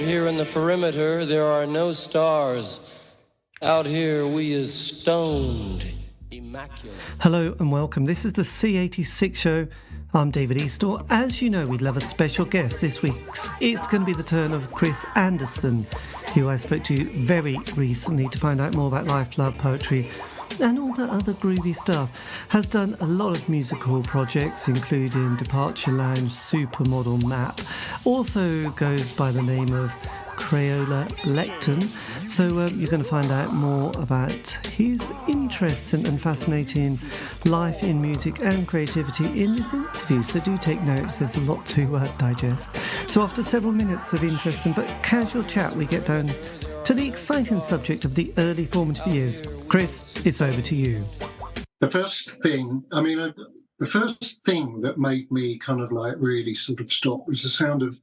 here in the perimeter, there are no stars. Out here, we is stoned, immaculate. Hello and welcome. This is the C86 show. I'm David Eastaugh. As you know, we'd love a special guest this week. It's going to be the turn of Chris Anderson, who I spoke to very recently to find out more about life, love, poetry, and all that other groovy stuff. Has done a lot of musical projects, including Departure Lounge, Supermodel, Map. Also goes by the name of Crayola, Lectern. So you're going to find out more about his interests and fascinating life in music and creativity in this interview. So do take notes, there's a lot to digest. So after several minutes of interesting but casual chat, we get down to the exciting subject of the early formative years. Chris, it's over to you. The first thing that made me kind of like really sort of stop was the sound of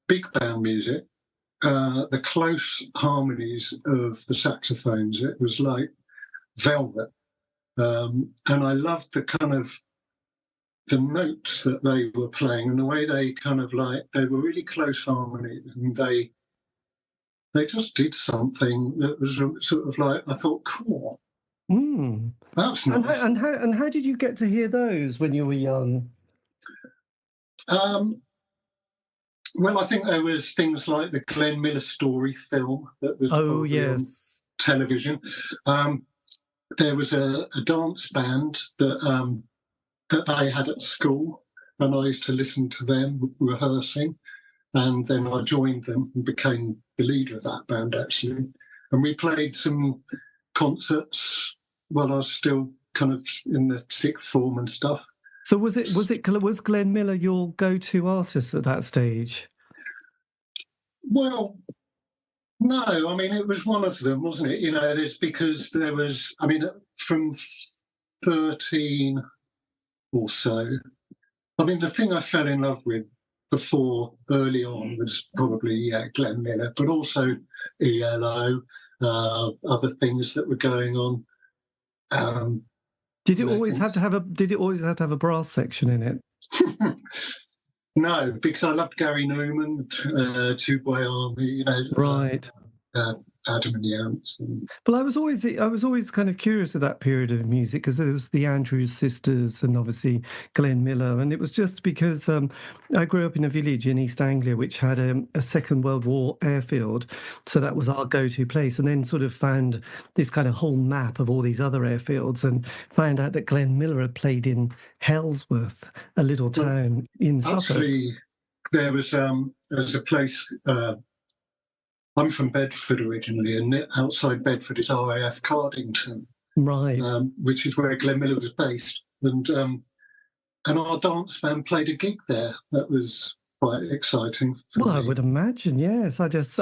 big band music, the close harmonies of the saxophones. It was like velvet. And I loved the kind of the notes that they were playing and the way they kind of like, they were really close harmonies, and they just did something that was sort of like, I thought, cool. That's nice. And how did you get to hear those when you were young? Well, I think there was things like the Glenn Miller Story film that was on television. There was a dance band that they had at school, and I used to listen to them rehearsing, and then I joined them and became the leader of that band, actually. And we played some concerts while I was still kind of in the sixth form and stuff. So was Glenn Miller your go-to artist at that stage? Well, no. I mean, it was one of them, wasn't it? You know, it's because there was. I mean, from 13 or so. I mean, the thing I fell in love with before early on was probably Glenn Miller, but also ELO, other things that were going on. Did it always have to have a brass section in it? No, because I loved Gary Newman, Two Boy Army, you know, right. Adam and the Ants. Well, I was always kind of curious of that period of music, because there was the Andrews Sisters and obviously Glenn Miller, and it was just because I grew up in a village in East Anglia which had a Second World War airfield, so that was our go-to place, and then sort of found this kind of whole map of all these other airfields and found out that Glenn Miller had played in Hellsworth, a little town in Suffolk. Actually, there was a place. I'm from Bedford originally, and outside Bedford is RAF Cardington, right? Which is where Glenn Miller was based, and our dance band played a gig there. That was quite exciting. Well, I would imagine, yes. I just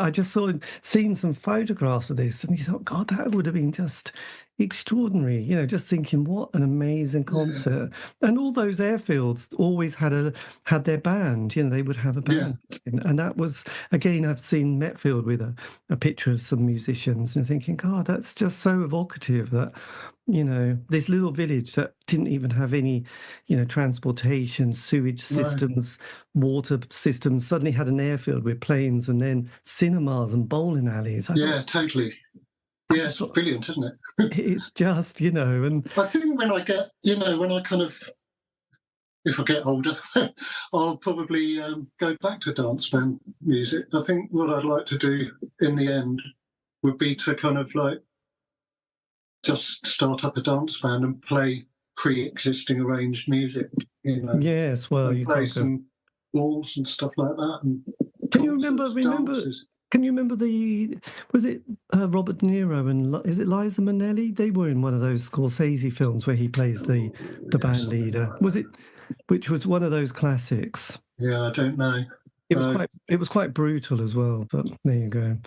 seen some photographs of this, and you thought, God, that would have been just extraordinary. You know, just thinking, what an amazing concert. Yeah. And all those airfields always had their band. You know, they would have a band, and that was, again, I've seen Metfield with a picture of some musicians, and thinking, God, that's just so evocative that, you know, this little village that didn't even have any, you know, transportation, sewage systems, water systems, suddenly had an airfield with planes and then cinemas and bowling alleys. Totally. Yeah, it's brilliant, isn't it? It's just, you know, and I think when I get, you know, if I get older, I'll probably go back to dance band music. I think what I'd like to do in the end would be to kind of like just start up a dance band and play pre-existing arranged music. You know, yes, well, you play some balls and stuff like that. And can you remember? Can you remember was it Robert De Niro and is it Liza Minnelli? They were in one of those Scorsese films where he plays the band leader. Was it, which was one of those classics? Yeah, I don't know. It was quite brutal as well, but there you go.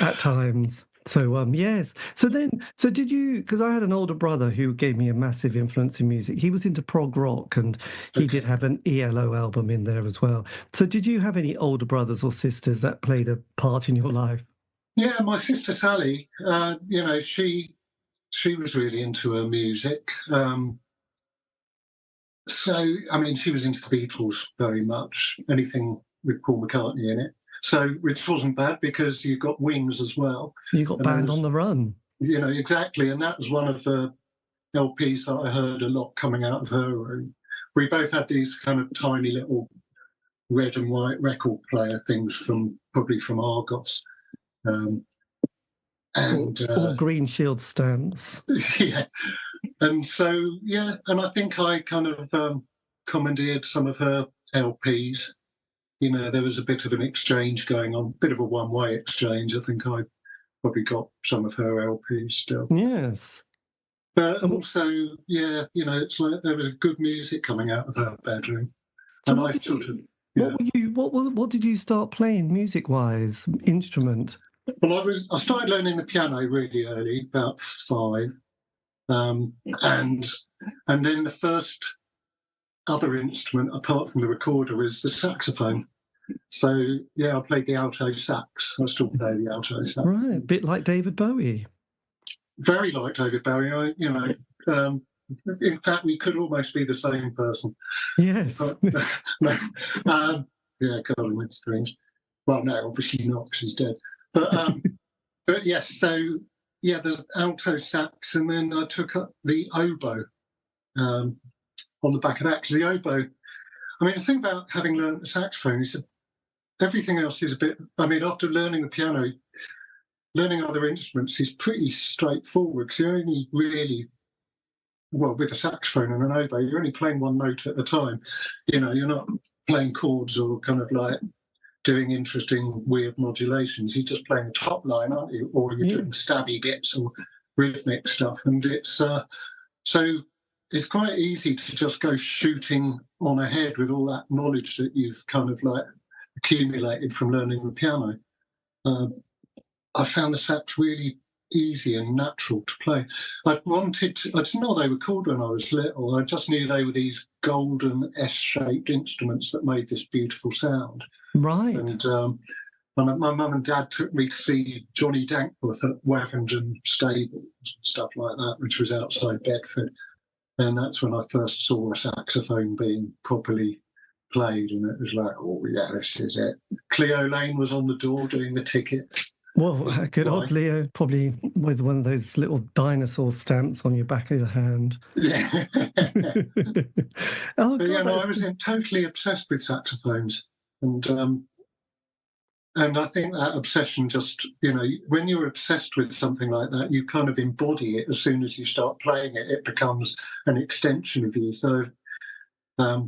At times. So yes. So did you? Because I had an older brother who gave me a massive influence in music. He was into prog rock, and he did have an ELO album in there as well. So did you have any older brothers or sisters that played a part in your life? Yeah, my sister Sally. You know, she was really into her music. So I mean, she was into the Beatles very much. Anything with Paul McCartney in it. So, which wasn't bad because you got Wings as well. You got Band on the Run. You know, exactly. And that was one of the LPs that I heard a lot coming out of her room. We both had these kind of tiny little red and white record player things probably from Argos. Or Green Shield stamps. Yeah. And so, yeah, and I think I kind of commandeered some of her LPs. You know, there was a bit of an exchange going on, a bit of a one-way exchange. I think I probably got some of her LPs still. Yes. But also, yeah, you know, it's like there was good music coming out of her bedroom. So and what did you start playing music-wise, instrument? Well, I started learning the piano really early, about 5. And then the first other instrument apart from the recorder was the saxophone. So yeah, I played the alto sax. I still play the alto sax. Right, a bit like David Bowie. Very like David Bowie. In fact, we could almost be the same person. Yes. Yeah, Carly went strange. Well, no, obviously not, because he's dead. But yes, so yeah, the alto sax, and then I took up the oboe on the back of that, because the oboe, I mean, the thing about having learned the saxophone is that everything else is a bit, I mean, after learning the piano, learning other instruments is pretty straightforward, because you're only really, well, with a saxophone and an oboe, you're only playing one note at a time. You know, you're not playing chords or kind of like doing interesting, weird modulations. You're just playing the top line, aren't you? Or you're doing stabby bits or rhythmic stuff. And it's so it's quite easy to just go shooting on ahead with all that knowledge that you've kind of like accumulated from learning the piano. I found the sax really easy and natural to play. I didn't know they were called when I was little. I just knew they were these golden S-shaped instruments that made this beautiful sound. Right. And my mum and dad took me to see Johnny Dankworth at Wavendon Stables and stuff like that, which was outside Bedford. And that's when I first saw a saxophone being properly played, and it was like, oh yeah, this is it. Cleo Lane was on the door doing the tickets. Well, good old Leo, probably with one of those little dinosaur stamps on your back of your hand. Yeah. Oh, but God, yeah, no, I was totally obsessed with saxophones. And I think that obsession just, you know, when you're obsessed with something like that, you kind of embody it. As soon as you start playing it, it becomes an extension of you. So I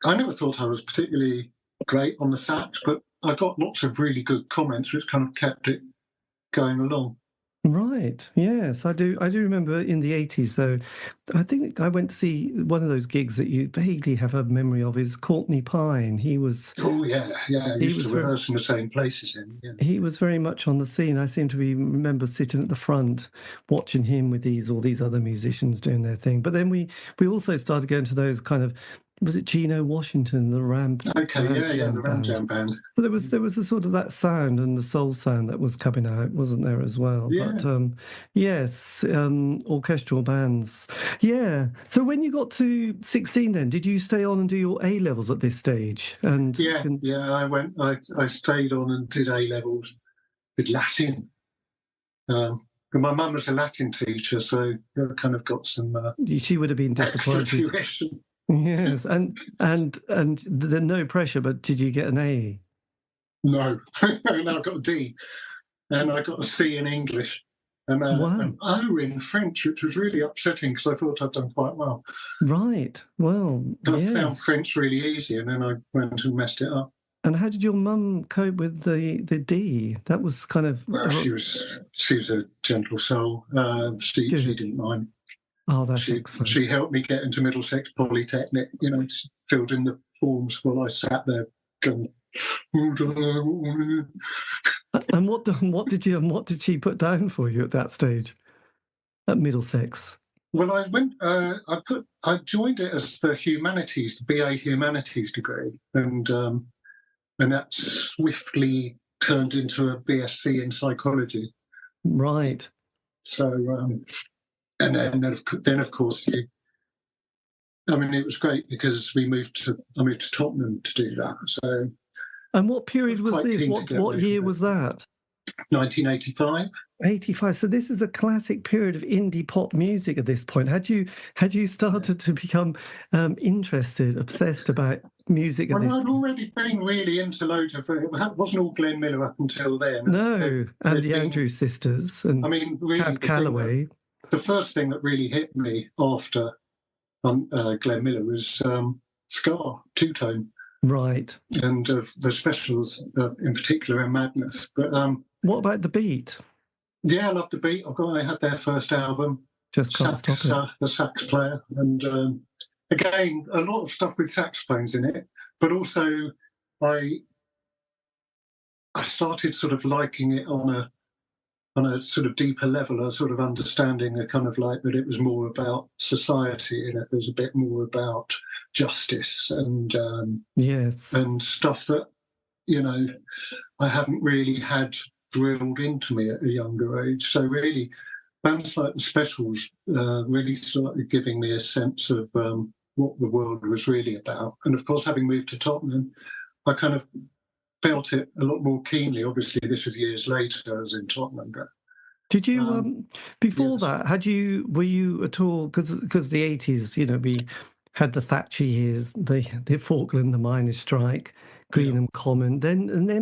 never thought I was particularly great on the sax, but I got lots of really good comments, which kind of kept it going along. Right. Yes, I do. I do remember in the 80s, though. I think I went to see one of those gigs that you vaguely have a memory of. Is Courtney Pine? He was. Oh yeah. I used to rehearse in the same places. He was very much on the scene. I seem to remember sitting at the front, watching him with all these other musicians doing their thing. But then we also started going to those kind of. Was it Gino Washington, the Ram? Okay, the Ram Jam band. But there was a sort of that sound and the soul sound that was coming out, wasn't there, as well? Yeah. But yes, orchestral bands. Yeah. So when you got to 16, then did you stay on and do your A levels at this stage? And I stayed on and did A levels with Latin. My mum was a Latin teacher, so I kind of got some. She would have been disappointed. Tuition. Yes, and there's no pressure, but did you get an A? No, and I got a D, and I got a C in English, and an O in French, which was really upsetting because I thought I'd done quite well. Right. Well, I found French really easy, and then I went and messed it up. And how did your mum cope with the D? That was kind of. Well, she was a gentle soul. She didn't mind. Oh, that's excellent. She helped me get into Middlesex Polytechnic, you know, filled in the forms while I sat there going, And what did she put down for you at that stage, at Middlesex? Well, I joined it as the humanities, the BA humanities degree, and that swiftly turned into a BSc in psychology. Right. So. And then of course, it was great because I moved to Tottenham to do that. So And what period was quite this? keen to get What away year from was that? 1985. 85. So this is a classic period of indie pop music at this point. Had you started to become interested, obsessed about music at Well, this I'd point? already been really into loads of it. Wasn't all Glenn Miller up until then. No, and the been, Andrews Sisters and I mean, really, Cab Calloway. the first thing that really hit me after Glenn Miller was Scar, Two-Tone, Right. and the specials in particular, and Madness. But What about the beat? yeah, I love the beat. I had their first album, Just can't stop it. The sax player, and again, a lot of stuff with saxophones in it. But also, I started sort of liking it on a sort of deeper level, a sort of understanding a kind of like that it was more about society and it was a bit more about justice and Yes. and stuff that, you know, I hadn't really had drilled into me at a younger age. So really, bands like the Specials really started giving me a sense of what the world was really about. And of course, having moved to Tottenham, I kind of felt it a lot more keenly. Obviously, this was years later. I was in Tottenham, but did you before yes. that? Were you at all, because the 80s? You know, we had the Thatcher years, the Falkland, the miners' strike, Greenham Common.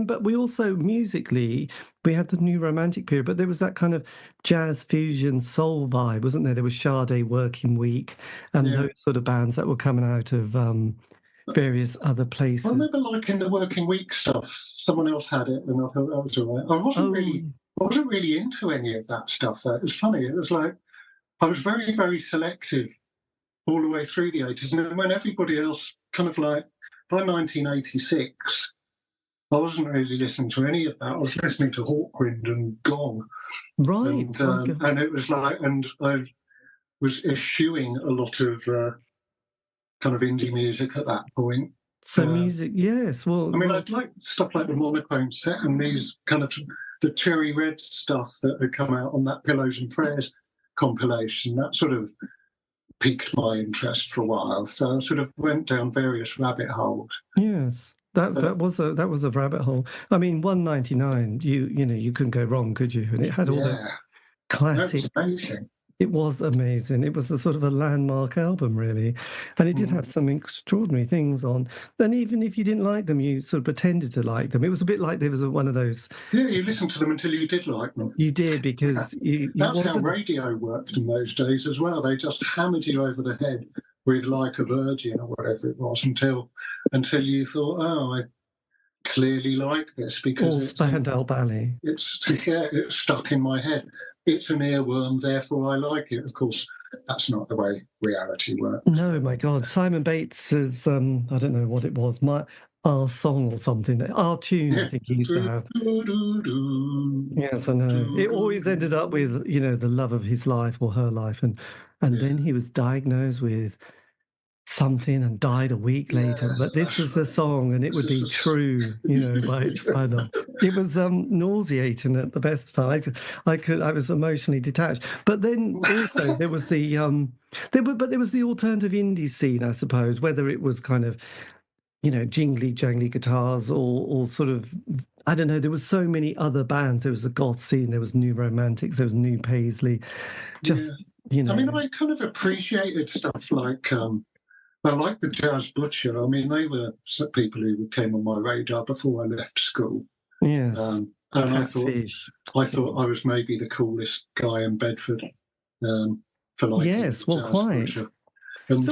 But we also musically we had the New Romantic period. But there was that kind of jazz fusion soul vibe, wasn't there? There was Sade, Working Week, and those sort of bands that were coming out of various other places. I remember liking the Working Week stuff. Someone else had it, and I thought that was all right. I wasn't really into any of that stuff, though. It was funny. It was like I was very, very selective all the way through the 80s. And then when everybody else kind of like, by 1986, I wasn't really listening to any of that. I was listening to Hawkwind and Gong. Right. And it was like, and I was eschewing a lot of kind of indie music at that point. So music, yes. Well, I mean, I'd like stuff like the Monochrome set and these kind of the Cherry Red stuff that had come out on that Pillows and Prayers compilation. That sort of piqued my interest for a while. So I sort of went down various rabbit holes. Yes. That was a rabbit hole. I mean, 199. You couldn't go wrong, could you? And it had all that classic. That was amazing. It was amazing. It was a sort of a landmark album, really. And it did have some extraordinary things on. And even if you didn't like them, you sort of pretended to like them. It was a bit like there was one of those... Yeah, you listened to them until you did like them. You did, because... That's how radio worked in those days as well. They just hammered you over the head with Like a Virgin or whatever it was until you thought, oh, I clearly like this because it's Spandau Ballet. It's stuck in my head. It's an earworm, therefore I like it. Of course, that's not the way reality works. No, my God. Simon Bates's, I don't know what it was, our song or something, our tune, I think he used to have. Yes, I know. It always ended up with, the love of his life or her life. And then he was diagnosed with something and died a week later. But this was the song, and it would be True, by Spandau. It was nauseating at the best time. I was emotionally detached. But then also there was the there was the alternative indie scene, I suppose, whether it was kind of jingly jangly guitars or sort of, I don't know, there was so many other bands. There was the goth scene, there was New Romantics, there was New Paisley. I mean, I kind of appreciated stuff like I like the Jazz Butcher. I mean, they were people who came on my radar before I left school. Yes. And I thought I was maybe the coolest guy in Bedford for liking Yes, well, Jazz quite. Butcher. And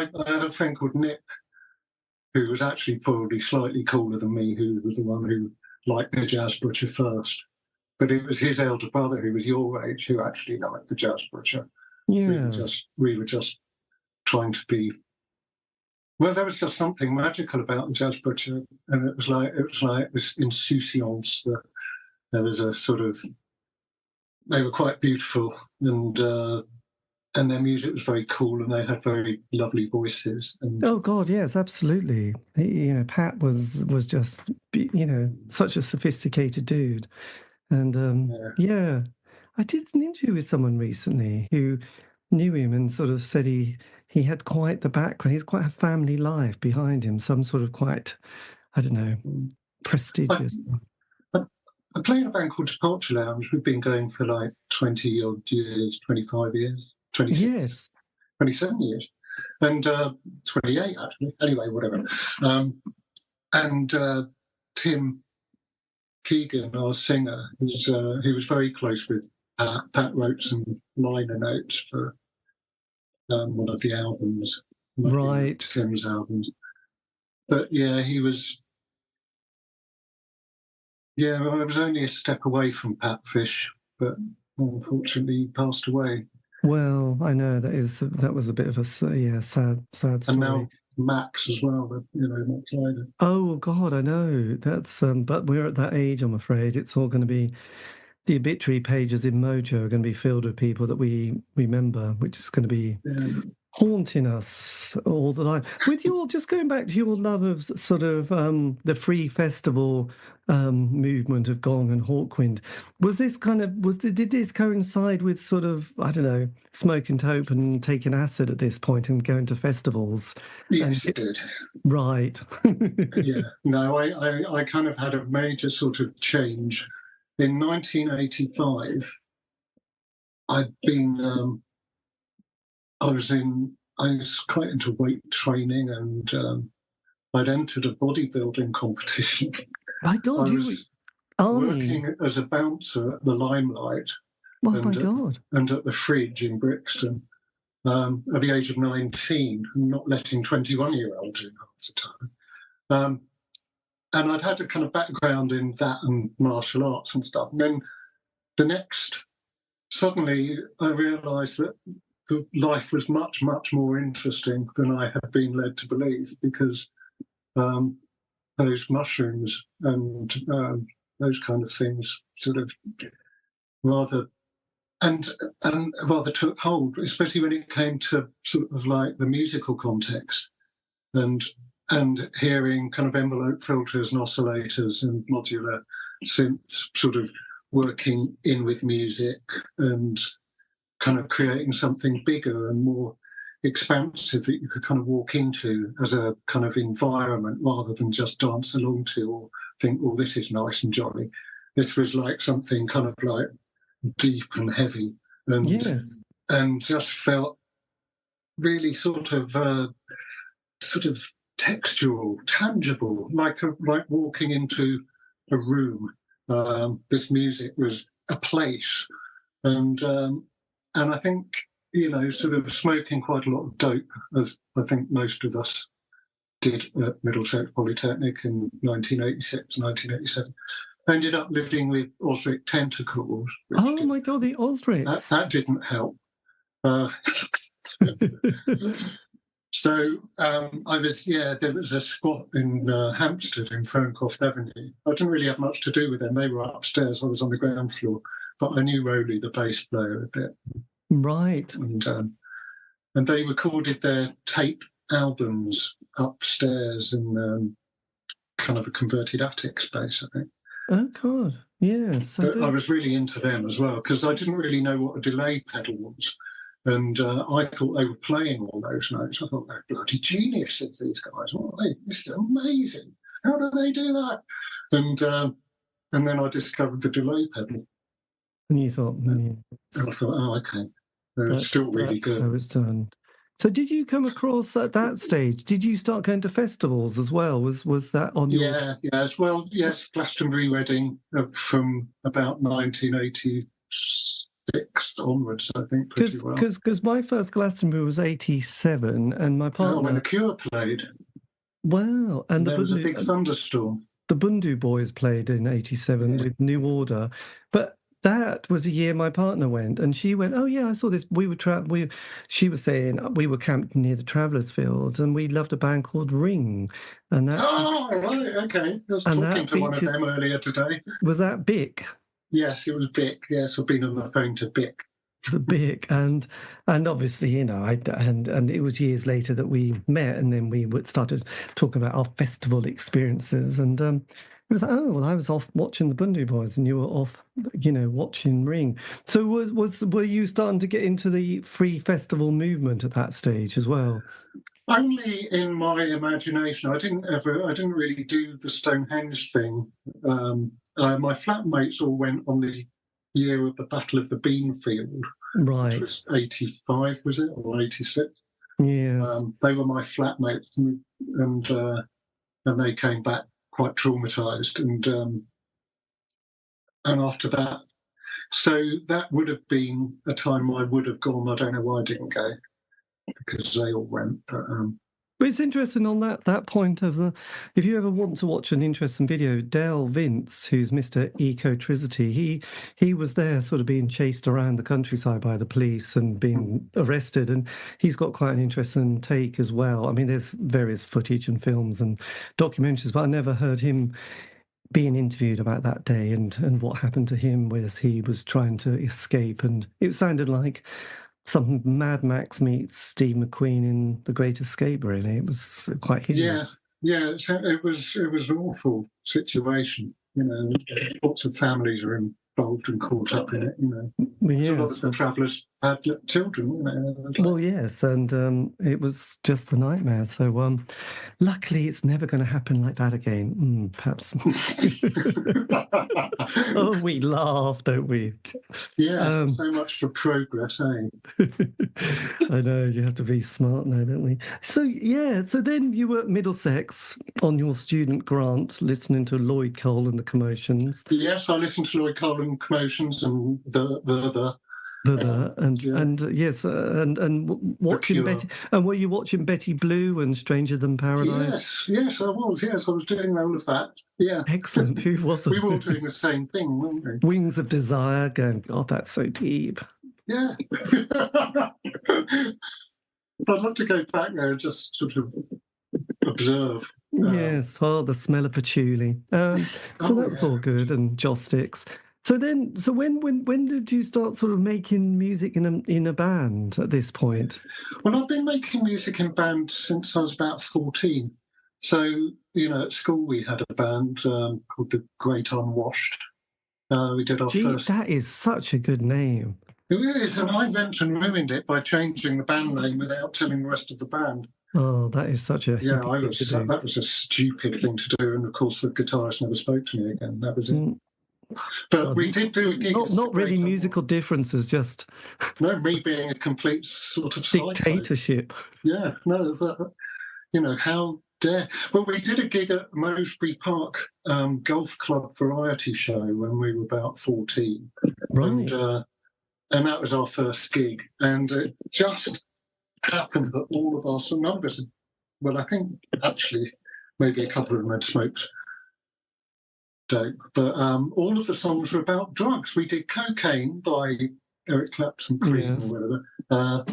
I had a friend called Nick, who was actually probably slightly cooler than me, who was the one who liked the Jazz Butcher first. But it was his elder brother, who was your age, who actually liked the Jazz Butcher. Yes. We were just trying to be. Well, there was just something magical about the Jazz Butcher, and it was like this insouciance. There was a sort of. They were quite beautiful, and their music was very cool, and they had very lovely voices. And, oh God, yes, absolutely. Pat was just such a sophisticated dude, and I did an interview with someone recently who knew him and sort of said he he had quite the background. He's quite a family life behind him, some sort of quite, I don't know, prestigious. I play in a band called Departure Lounge. We've been going for like 20 odd years, 25 years, 26, Yes. 27 years, and 28 actually. Anyway, whatever. And Tim Keegan, our singer, he was very close with Pat wrote some liner notes for one of the albums, Right. Tim's albums. But yeah, he was. Yeah, I was only a step away from Pat Fish, but unfortunately he passed away. Well, I know that was a bit of a sad story. And now Max as well, Max Ryder. Oh God, I know. That's but we're at that age, I'm afraid. It's all going to be the obituary pages in Mojo are going to be filled with people that we remember, which is going to be haunting us all the time. With your, just going back to your love of sort of the free festival movement of Gong and Hawkwind, did this coincide with sort of, I don't know, smoking dope and taking acid at this point and going to festivals? Yes, it did. Right. Yeah. No, I kind of had a major sort of change. In 1985, I was quite into weight training, and I'd entered a bodybuilding competition. My God, I was working as a bouncer at the Limelight. Oh my God. And at the Fridge in Brixton at the age of 19, not letting 21-year-olds in half the time. And I'd had a kind of background in that and martial arts and stuff. And then suddenly I realised that the life was much, much more interesting than I had been led to believe, because those mushrooms and those kind of things sort of rather took hold, especially when it came to sort of like the musical context and hearing kind of envelope filters and oscillators and modular synths sort of working in with music and kind of creating something bigger and more expansive that you could kind of walk into as a kind of environment rather than just dance along to or think, oh, this is nice and jolly. This was like something kind of like deep and heavy and just felt really sort of textural, tangible, like walking into a room. This music was a place, and I think sort of smoking quite a lot of dope, as I think most of us did at Middlesex Polytechnic in 1986, 1987. I ended up living with Osric Tentacles. Oh my God, the Osrics! That didn't help. So there was a squat in Hampstead in Ferncroft Avenue. I didn't really have much to do with them. They were upstairs. I was on the ground floor. But I knew Rowley, the bass player, a bit. Right. And they recorded their tape albums upstairs in kind of a converted attic space, I think. Oh, God. Yes. But I was really into them as well, because I didn't really know what a delay pedal was. And I thought they were playing all those notes. I thought they're bloody geniuses, these guys. This is amazing. How do they do that? And then I discovered the delay pedal. And you thought, and I thought, oh, okay. They're still really good. How it's done. So did you come across at that stage? Did you start going to festivals as well? Was that on your... Yeah, yes. Well, yes, Glastonbury Reading from about 1986 onwards, I think, pretty well. Because my first Glastonbury was 87, and my partner... when The Cure played. Wow. And there was a big thunderstorm. The Bundu Boys played in 87 with New Order. But that was a year my partner went, and she went, oh, yeah, I saw this. She was saying we were camped near the Travellers' Fields, and we loved a band called Ring. And that, right, okay. I was talking to one of them earlier today. Was that Bick? Yes, it was Bick. Yes, I've been on the phone to Bick. The Bick, and obviously, and it was years later that we met, and then we started talking about our festival experiences, and It was like, oh, well, I was off watching the Bundy Boys and you were off, watching Ring. So were you starting to get into the free festival movement at that stage as well? Only in my imagination. I didn't really do the Stonehenge thing. My flatmates all went on the year of the Battle of the Beanfield, which Right. was 85, was it, or 86? Yes. They were my flatmates, and they came back quite traumatized. And after that, so that would have been a time I would have gone. I don't know why I didn't go, because they all went. But it's interesting on that point of if you ever want to watch an interesting video, Dale Vince, who's Mr. Ecotricity, he was there sort of being chased around the countryside by the police and being arrested, and he's got quite an interesting take as well. I mean, there's various footage and films and documentaries, but I never heard him being interviewed about that day and what happened to him as he was trying to escape, and it sounded like some Mad Max meets Steve McQueen in The Great Escape. Really, it was quite hideous. Yeah. It was an awful situation. Lots of families are involved and caught up in it. Yes. A lot of the travellers had children. Well, yes, and it was just a nightmare. So, luckily, it's never going to happen like that again. Perhaps. Oh, we laugh, don't we? Yeah, so much for progress, eh? I know, you have to be smart now, don't we? So, yeah, so then you were at Middlesex on your student grant, listening to Lloyd Cole and the Commotions. Yes, I listened to Lloyd Cole and Commotions and watching Betty. And were you watching Betty Blue and Stranger Than Paradise? Yes, I was. Yes, I was doing all of that. Yeah, excellent. Who wasn't? We were all doing the same thing, weren't we? Wings of Desire. Going, God, that's so deep. Yeah. I'd love to go back there and just sort of observe. Yes, the smell of patchouli. So that was all good, and joss sticks. So when did you start sort of making music in a band at this point? Well, I've been making music in band since I was about 14. So, at school we had a band called The Great Unwashed. We did our first... That is such a good name. It is, and I went and ruined it by changing the band name without telling the rest of the band. Oh, that is such a... Yeah, that was a stupid thing to do, and of course the guitarist never spoke to me again. That was it. But we did do a gig. Not really musical differences, just... No, me being a complete sort of dictatorship. Yeah, no, how dare... Well, we did a gig at Mosbury Park Golf Club variety show when we were about 14. Right. And that was our first gig. And it just happened that all of us, numbers, well, I think actually maybe a couple of them had smoked dope, but all of the songs were about drugs. We did Cocaine by Eric Clapton, Cream, or whatever.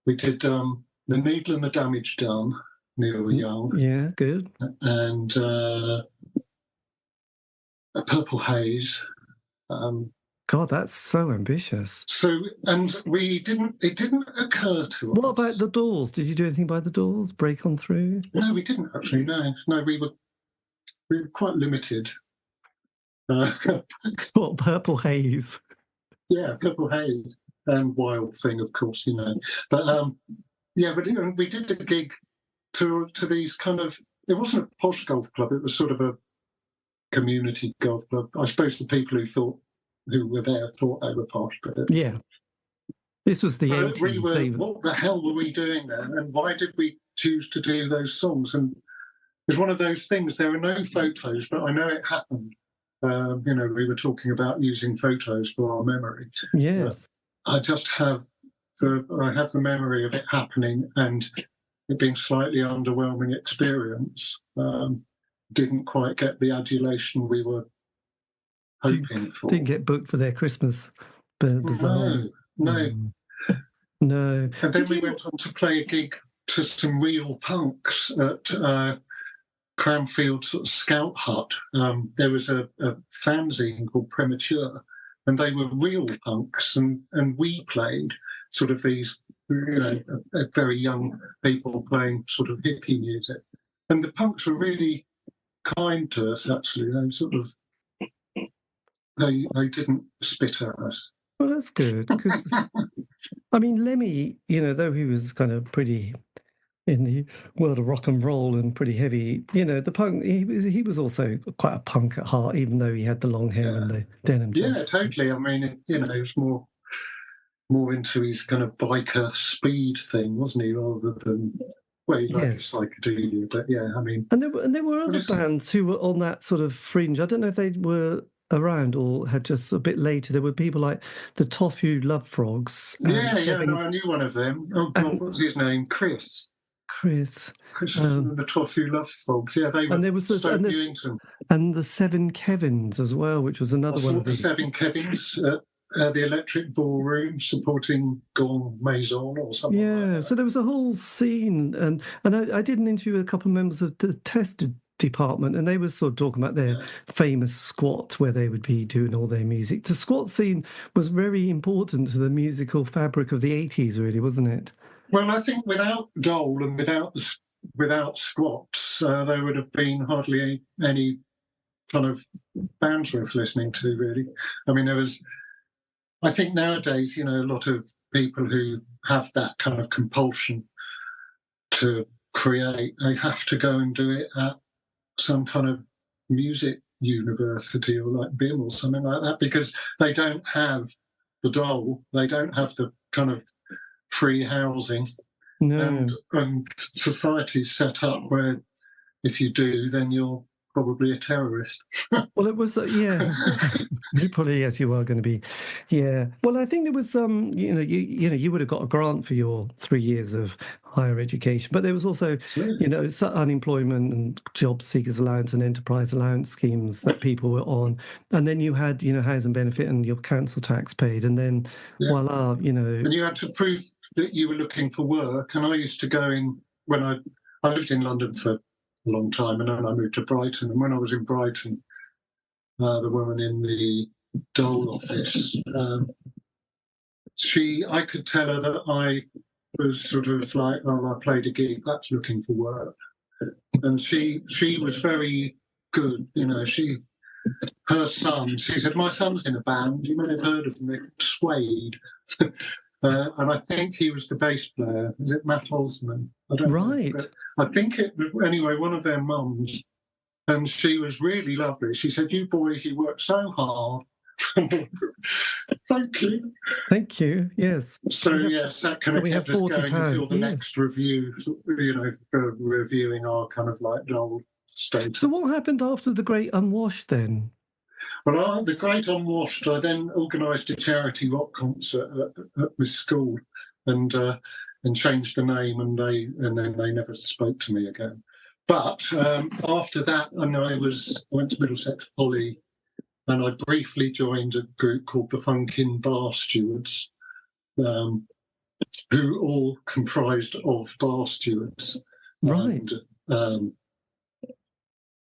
We did The Needle and the Damage Done, Neil Young. Yeah, good. And Purple Haze. God, that's so ambitious. So, and it didn't occur to us. What about The Doors? Did you do anything by The Doors? Break On Through? No, we didn't actually, no, we were quite limited. What, Purple Haze? Yeah, Purple Haze and Wild Thing, of course, But but we did a gig to these kind of. It wasn't a posh golf club; it was sort of a community golf club. I suppose the people who were there thought they were posh, but yeah, this was the 80s. What the hell were we doing there, and why did we choose to do those songs? And it's one of those things. There are no photos, but I know it happened. We were talking about using photos for our memory. Yes. I just have the memory of it happening and it being slightly underwhelming experience. Didn't quite get the adulation we were hoping for. Didn't get booked for their Christmas bazaar. No. No. And then we went on to play a gig to some real punks at Cranfield sort of Scout Hut. There was a fanzine called Premature, and they were real punks, and we played sort of these, very young people playing sort of hippie music. And the punks were really kind to us, actually. They sort of they didn't spit at us. Well, that's good, because I mean, Lemmy, though he was kind of pretty in the world of rock and roll and pretty heavy, the punk, he was also quite a punk at heart, even though he had the long hair and the denim jacket. Yeah, totally. I mean, he was more into his kind of biker speed thing, wasn't he, rather than, well, he liked psychedelia, but yeah, I mean... And there were other bands who were on that sort of fringe. I don't know if they were around or had just a bit later. There were people like the Tofu Love Frogs. Yeah, no, I knew one of them. Oh, God, what was his name? Chris, the Tofu Love Frogs. Yeah, they were and there was Stoke Newington. And the Seven Kevins as well, which was another one of the Seven Kevins. The Electric Ballroom supporting Gone Maison or something like that. So there was a whole scene, and I did an interview with a couple of members of the Tested department, and they were sort of talking about their famous squat where they would be doing all their music. The squat scene was very important to the musical fabric of the 80s, really, wasn't it? Well, I think without Dole and without squats, there would have been hardly any kind of bands worth listening to, really. I mean, I think nowadays, a lot of people who have that kind of compulsion to create, they have to go and do it at some kind of music university or like BIM or something like that, because they don't have the dole, they don't have the kind of free housing. No. And society's set up where if you do, then you're probably a terrorist. Well, it was, you probably, yes, you are going to be. Yeah. Well, I think there was you would have got a grant for your 3 years of higher education, but there was also, unemployment and job seekers allowance and enterprise allowance schemes that people were on. And then you had, housing benefit and your council tax paid. And then voila, And you had to prove that you were looking for work. And I used to go in when I lived in London for a long time, and then I moved to Brighton. And when I was in Brighton, the woman in the Dole office, I could tell her that I was sort of like, I played a gig, that's looking for work. And she was very good, her son, she said, my son's in a band, you may have heard of them, they're Suede. And I think he was the bass player. Is it Matt Osman? I don't know. But I think it was, anyway, one of their mums. And she was really lovely. She said, you boys, you work so hard. Thank you. Thank you, yes. So, yes, that kind of kept us going until the next review, for reviewing our kind of like old status. So what happened after the Great Unwashed then? Well, the Great Unwashed, I then organised a charity rock concert at my school and changed the name, and then they never spoke to me again. But after that, I went to Middlesex Poly, and I briefly joined a group called the Funkin' Bar Stewards, who all comprised of bar stewards. Right. And,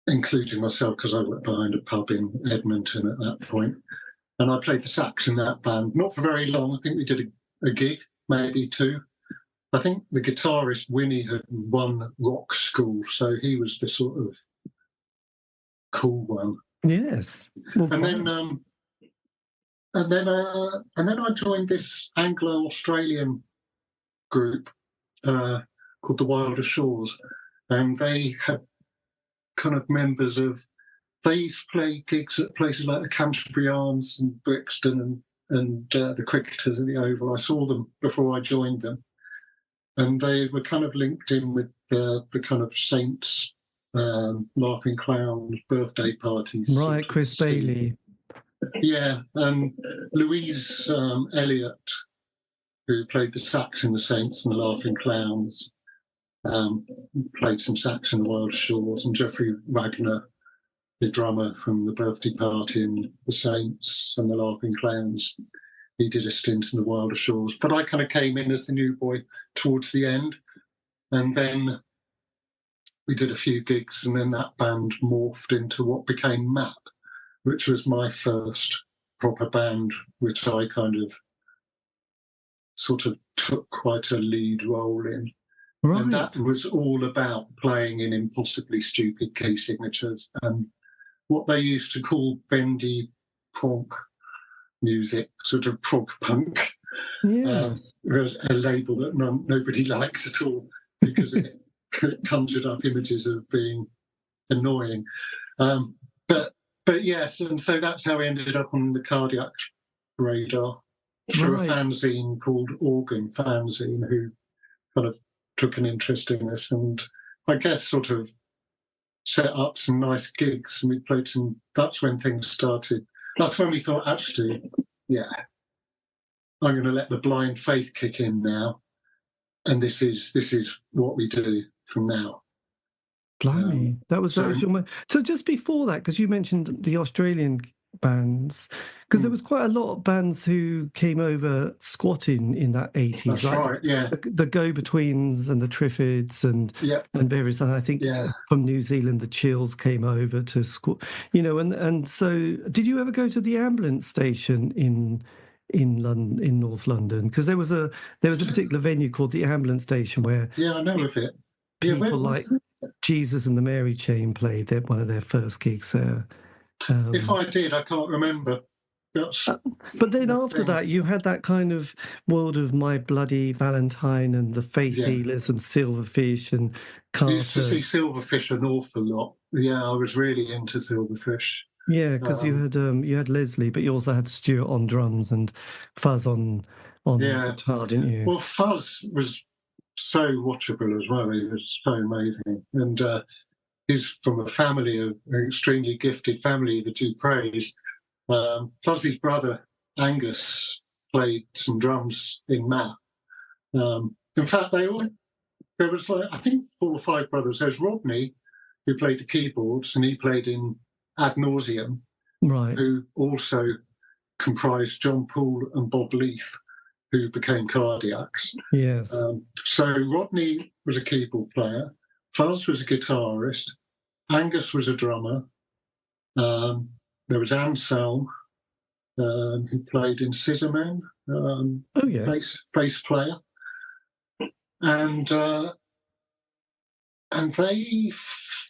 including myself, because I worked behind a pub in Edmonton at that point. And I played the sax in that band, not for very long. I think we did a gig, maybe two. I think the guitarist, Winnie, had won rock school, so he was the sort of cool one. Yes. Well, and then I joined this Anglo-Australian group called the Wilder Shores, and they had kind of members of, they used to play gigs at places like the Canterbury Arms and Brixton and the Cricketers at the Oval. I saw them before I joined them, and they were kind of linked in with the kind of Saints, Laughing Clowns, birthday parties. Right, Chris Bailey. Yeah, and Louise Elliott, who played the sax in the Saints and the Laughing Clowns, played some sax in the Wild Shores, and Geoffrey Wagner, the drummer from the birthday party in the Saints and the Laughing Clowns, he did a stint in the Wilder Shores. But I kind of came in as the new boy towards the end, and then we did a few gigs, and then that band morphed into what became MAP, which was my first proper band, which I kind of sort of took quite a lead role in. Right. And that was all about playing in impossibly stupid key signatures and what they used to call bendy prog music, sort of prog punk. Yes. A label that nobody liked at all because it conjured up images of being annoying. But yes, and so that's how we ended up on the Cardiac radar through a fanzine called Organ Fanzine, who kind of took an interest in us and I guess sort of set up some nice gigs, and we played some. That's when things started. That's when we thought, actually, yeah, I'm going to let the blind faith kick in now, and this is what we do from now. Blimey, that was your mind. So just before that, because you mentioned the Australian bands, because there was quite a lot of bands who came over squatting in that 80s. That's like right, yeah. The Go-Betweens and the Triffids and various, and I think from New Zealand, the Chills came over to squat, and so did you ever go to the ambulance station in London, in North London? Because there was a particular venue called the Ambulance Station where I know of it. People like Jesus and the Mary Chain played one of their first gigs there. If I did, I can't remember. But then after that, you had that kind of world of My Bloody Valentine and the Faith Healers and Silverfish and Carter. I used to see Silverfish an awful lot. Yeah, I was really into Silverfish. Yeah, because you had Leslie, but you also had Stuart on drums and Fuzz on guitar, didn't you? Well, Fuzz was so watchable as well. He was so amazing, and he's from a family of an extremely gifted family, the Dupreys. Fuzzy's brother Angus played some drums in Matt. In fact, there was I think 4 or 5 brothers. There's Rodney, who played the keyboards, and he played in Ad Nauseam, right? Who also comprised John Paul and Bob Leaf, who became Cardiacs. Yes. So Rodney was a keyboard player. Fuzz was a guitarist. Angus was a drummer. There was Anselm, who played in Scissorman. Bass player. And they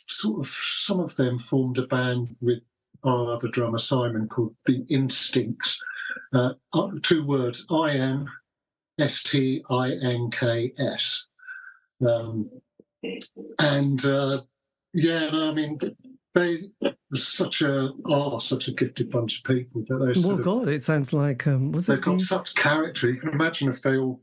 some of them formed a band with our other drummer Simon called the Instincts. 2 words: INSTINKS. I mean, they were such a gifted bunch of people. That it sounds like they've got such character. You can imagine if they all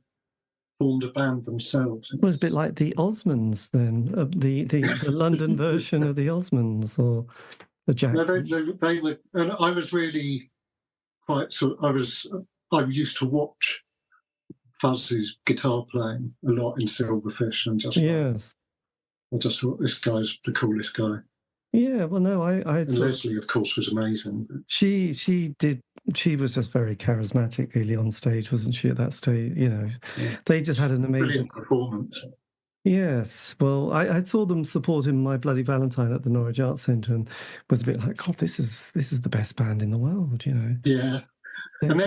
formed a band themselves. Well, it's a bit like the Osmonds, then, the London version of the Osmonds or the Jacksons. No, they were, and I was really quite I used to watch Fuzz's guitar playing a lot in Silverfish, and I just thought this guy's the coolest guy. Yeah, well, no, and Leslie, of course, was amazing. She was just very charismatic, really, on stage, wasn't she? At that stage, they just had an amazing brilliant performance. Yes, well, I saw them supporting My Bloody Valentine at the Norwich Arts Centre, and was a bit like, God, this is the best band in the world, Yeah, and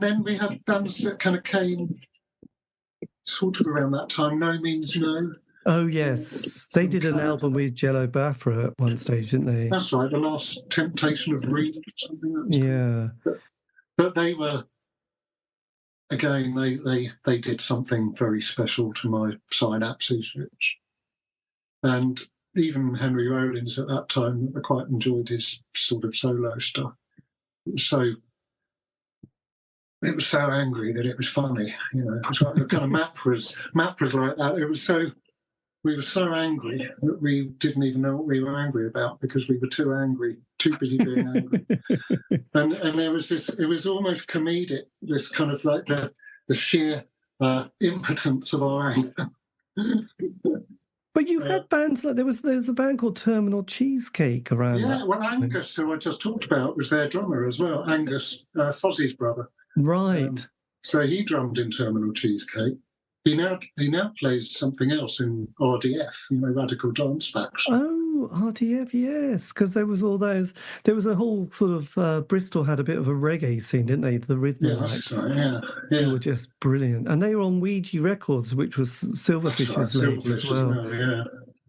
then we had bands that kind of came sort of around that time. No Means No. Oh yes, they did an album with Jello Biafra at one stage, didn't they? That's right, The Last Temptation of Reed, something like that. Yeah, but they were, again, they did something very special to my synapses, and even Henry Rollins at that time, I quite enjoyed his sort of solo stuff. It was so angry that it was funny, It was like the kind of Map was like that. We were so angry that we didn't even know what we were angry about because we were too angry, too busy being angry. and there was this, it was almost comedic, this kind of like the sheer impotence of our anger. But you had bands like there was a band called Terminal Cheesecake around. Yeah, well, Angus, who I just talked about, was their drummer as well. Angus, Fozzy's brother. Right. So he drummed in Terminal Cheesecake. He now plays something else in RDF, Radical Dance Factory. Oh, RDF, yes, because there was all those. There was a whole sort of Bristol had a bit of a reggae scene, didn't they? The Rhythmalites. Yeah, right, yeah. They were just brilliant, and they were on Ouija Records, which was Silverfish's label as well. Yeah.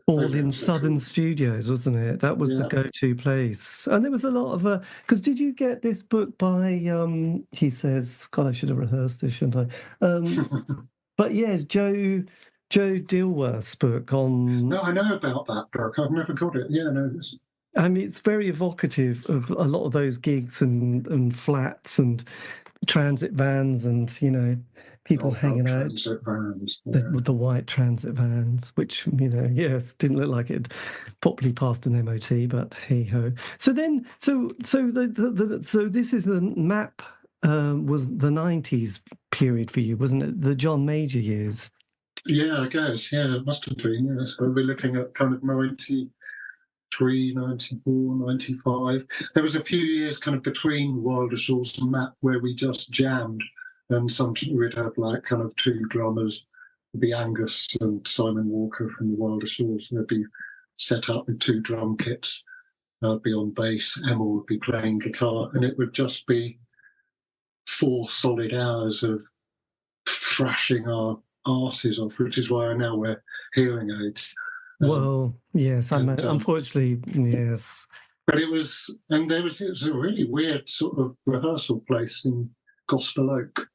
All in Southern Studios, wasn't it? That was the go-to place. And there was a lot of because did you get this book by he says, God, I should have rehearsed this, shouldn't I? But yeah, Joe Dilworth's book on. No, I know about that book. I've never got it. Yeah, no. I mean, it's very evocative of a lot of those gigs and flats and transit vans and people hanging out. Transit vans, the white transit vans, which yes, didn't look like it properly passed an MOT, but hey ho. So then, so this is the map. Was the 90s period for you, wasn't it? The John Major years. Yeah, I guess. Yeah, it must have been. Yeah, so we're looking at kind of 93, 94, 95. There was a few years kind of between Wilder Shores and Map where we just jammed, and sometimes we'd have like kind of two drummers. It'd be Angus and Simon Walker from the Wilder Shores. They'd be set up with two drum kits. I'd be on bass, Emma would be playing guitar, and it would just be 4 solid hours of thrashing our arses off, which is why I now wear hearing aids. Well, yes, unfortunately, yes. But it was a really weird sort of rehearsal place in Gospel Oak.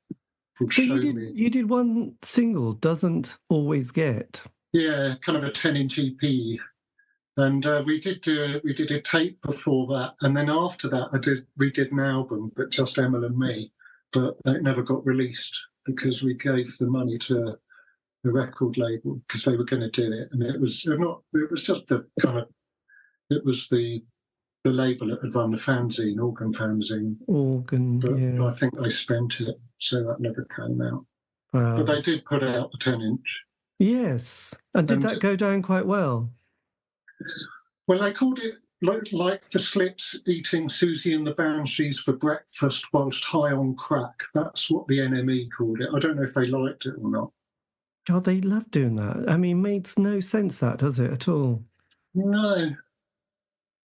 So you did one single, Doesn't Always Get. Yeah, kind of a 10-inch EP. And we did a tape before that, and then after that we did an album, but just Emma and me. But it never got released because we gave the money to the record label because they were going to do it, and it was just the label that had run the fanzine, Organ Fanzine. But I think they spent it, so that never came out. But they did put out the 10-inch. Yes, and did that go down quite well? Well, they called it like the Slits eating Susie and the Banshees for breakfast whilst high on crack. That's what the NME called it. I don't know if they liked it or not. God, they love doing that. I mean, makes no sense, that, does it, at all? No.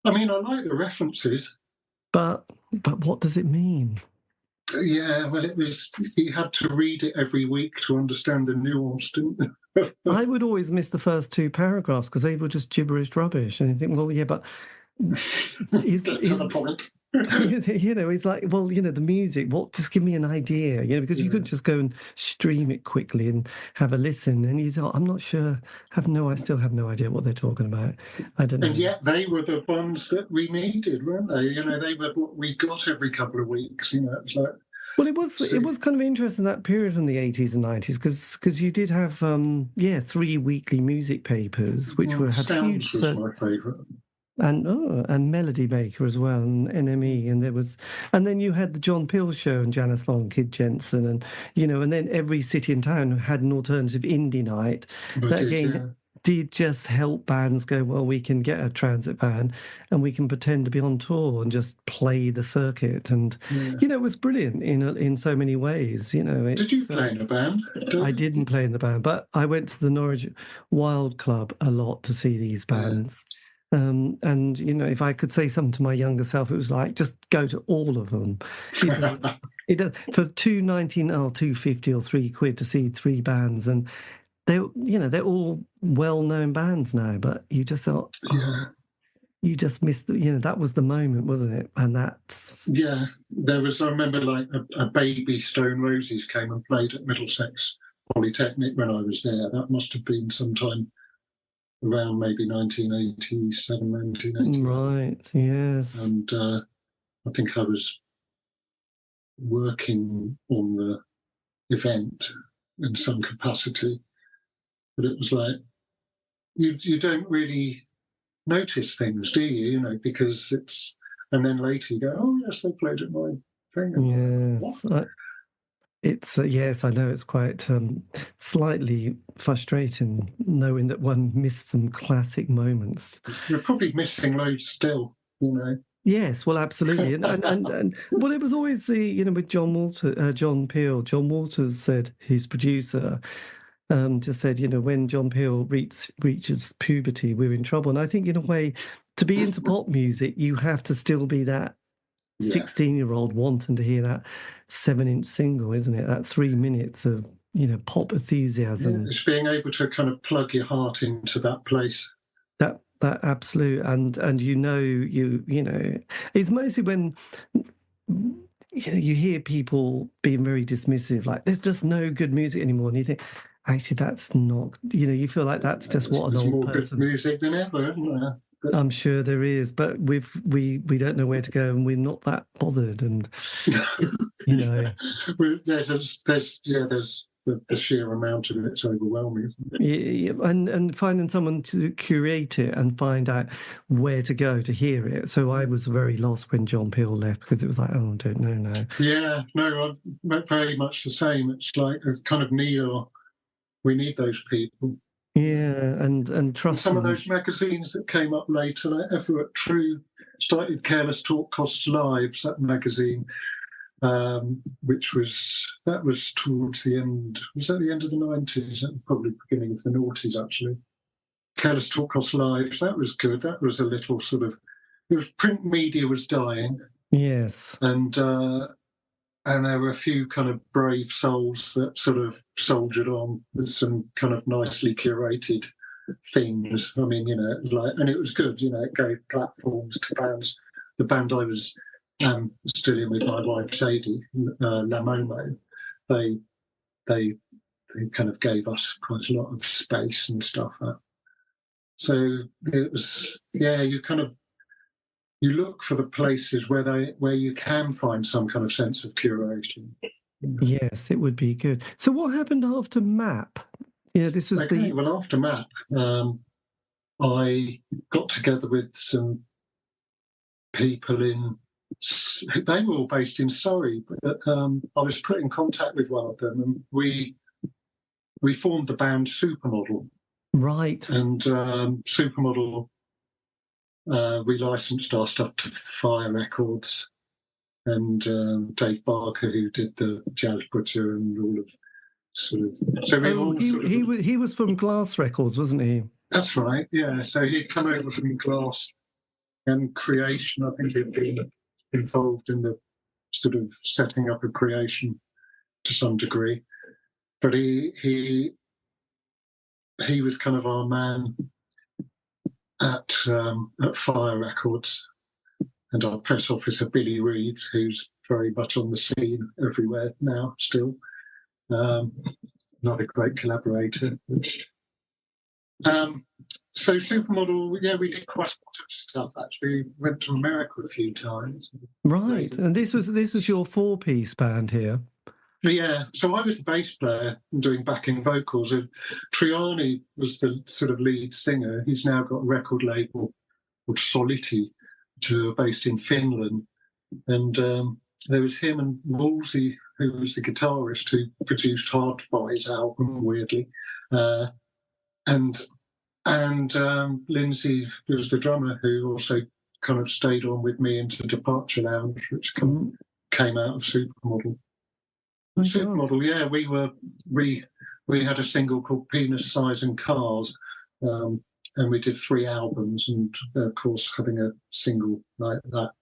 I mean, I like the references. But what does it mean? Yeah, well, you had to read it every week to understand the nuance, didn't you? I would always miss the first 2 paragraphs because they were just gibberish rubbish. And you think, well, yeah, but to the point. It's like, well, the music, just give me an idea, because you couldn't just go and stream it quickly and have a listen. And you thought, I'm not sure, I still have no idea what they're talking about. I don't know. And yet they were the ones that we needed, weren't they? They were what we got every couple of weeks. It's like. Well, it was kind of interesting, that period from the 80s and 90s, because you did have 3 weekly music papers, which had Sounds huge. Was my favourite. And Melody Maker as well, and NME, and then you had the John Peel Show and Janice Long, Kid Jensen, and and then every city and town had an alternative indie night. Did just help bands go, well, we can get a transit van and we can pretend to be on tour and just play the circuit, and it was brilliant in so many ways. Did you play in a band? I didn't play in the band, but I went to the Norwich Wild Club a lot to see these bands. And if I could say something to my younger self, it was like, just go to all of them. It does, for $2.50 or £3 to see 3 bands, and they're all well-known bands now. But you just thought, you just missed. That was the moment, wasn't it? And that's there was. I remember like a baby Stone Roses came and played at Middlesex Polytechnic when I was there. That must have been sometime around maybe 1987, 1988. Right, yes. And I think I was working on the event in some capacity. But it was like, you don't really notice things, do you? Because it's... And then later you go, oh, yes, they played at my thing. Yes. It's yes, I know it's quite slightly frustrating knowing that one missed some classic moments. You're probably missing loads still, Yes, well, absolutely, and well, it was always with John Peel. John Walters said, his producer, just said, when John Peel reaches puberty, we're in trouble. And I think, in a way, to be into pop music, you have to still be that 16-year-old wanting to hear that 7-inch single, isn't it? That 3 minutes of, pop enthusiasm. Yeah, it's being able to kind of plug your heart into that place. That absolute, and it's mostly when you hear people being very dismissive, like there's just no good music anymore, and you think, actually, that's not. You feel like that's just what an old more person. Good music than ever, isn't there? But I'm sure there is, but we don't know where to go, and we're not that bothered, and there's the sheer amount of it's overwhelming. Isn't it? Yeah, and finding someone to curate it and find out where to go to hear it. So I was very lost when John Peel left, because it was like, oh, I don't know now. Yeah, no, I'm very much the same. It's like a kind of we need those people. Yeah, and trust. Some of those magazines that came up later, like Everett True started Careless Talk Costs Lives, that magazine. Which was towards the end. Was that the end of the 90s? Probably beginning of the noughties, actually. Careless Talk Costs Lives. That was good. That was a little sort of. Print media was dying. Yes. And there were a few kind of brave souls that sort of soldiered on with some kind of nicely curated things. I mean, and it was good. It gave platforms to bands. The band I was still in with my wife Sadie, La Momo, they kind of gave us quite a lot of space and stuff. So it was, you look for the places where you can find some kind of sense of curation. Yes, it would be good. So what happened after MAP? Yeah, this was Well, after MAP, I got together with some people they were all based in Surrey, but I was put in contact with one of them, and we formed the band Supermodel. Right. And Supermodel, we licensed our stuff to Fire Records, and Dave Barker, who did the Jazz Butcher and all of sort of. So he was from Glass Records, wasn't he? That's right. Yeah. So he'd come over from Glass and Creation. I think he'd been involved in the sort of setting up of Creation to some degree, but he was kind of our man at Fire Records, and our press officer Billy Reed, who's very much on the scene everywhere now still. Not a great collaborator. So Supermodel, we did quite a lot of stuff actually. Went to America a few times. Right, and this was your 4-piece band here. Yeah, so I was the bass player doing backing vocals, and Triani was the sort of lead singer. He's now got a record label called Soliti, which are based in Finland. And there was him and Wolsey, who was the guitarist, who produced Hardfire's album, weirdly. And Lindsay was the drummer, who also kind of stayed on with me into Departure Lounge, which came out of Supermodel. Supermodel, we had a single called Penis, Size and Cars, and we did 3 albums, and of course having a single like that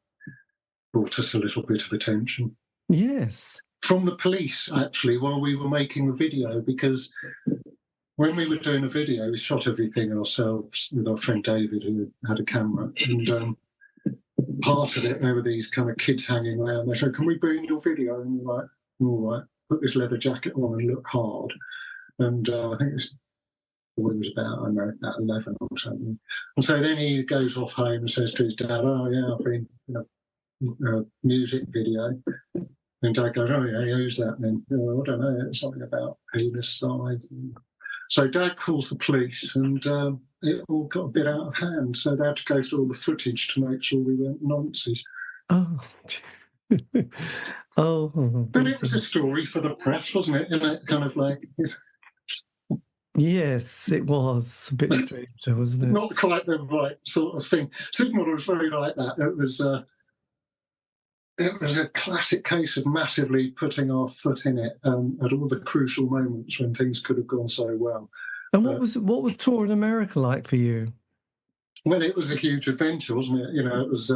brought us a little bit of attention. Yes. From the police, actually, while we were making the video, because when we were doing a video, we shot everything ourselves with our friend David, who had a camera, and part of it, there were these kind of kids hanging around. They said, "Can we be in your video?" And we're like, "All right." Put this leather jacket on and look hard. And I think this boy was about 11 or something. And so then he goes off home and says to his dad, "Oh yeah, I've been in a music video." And Dad goes, "Oh yeah, who's that then?" "Oh, I don't know, it's something about penis size." So Dad calls the police, and it all got a bit out of hand. So they had to go through all the footage to make sure we weren't nonces. Oh. But it was a story for the press, wasn't it? And kind of like. Yes, it was a bit strange, wasn't it? Not quite the right sort of thing. Supermodel was very like that. It was it was a classic case of massively putting our foot in it at all the crucial moments when things could have gone so well. And what was tour in America like for you? Well, it was a huge adventure, wasn't it? You know, it was.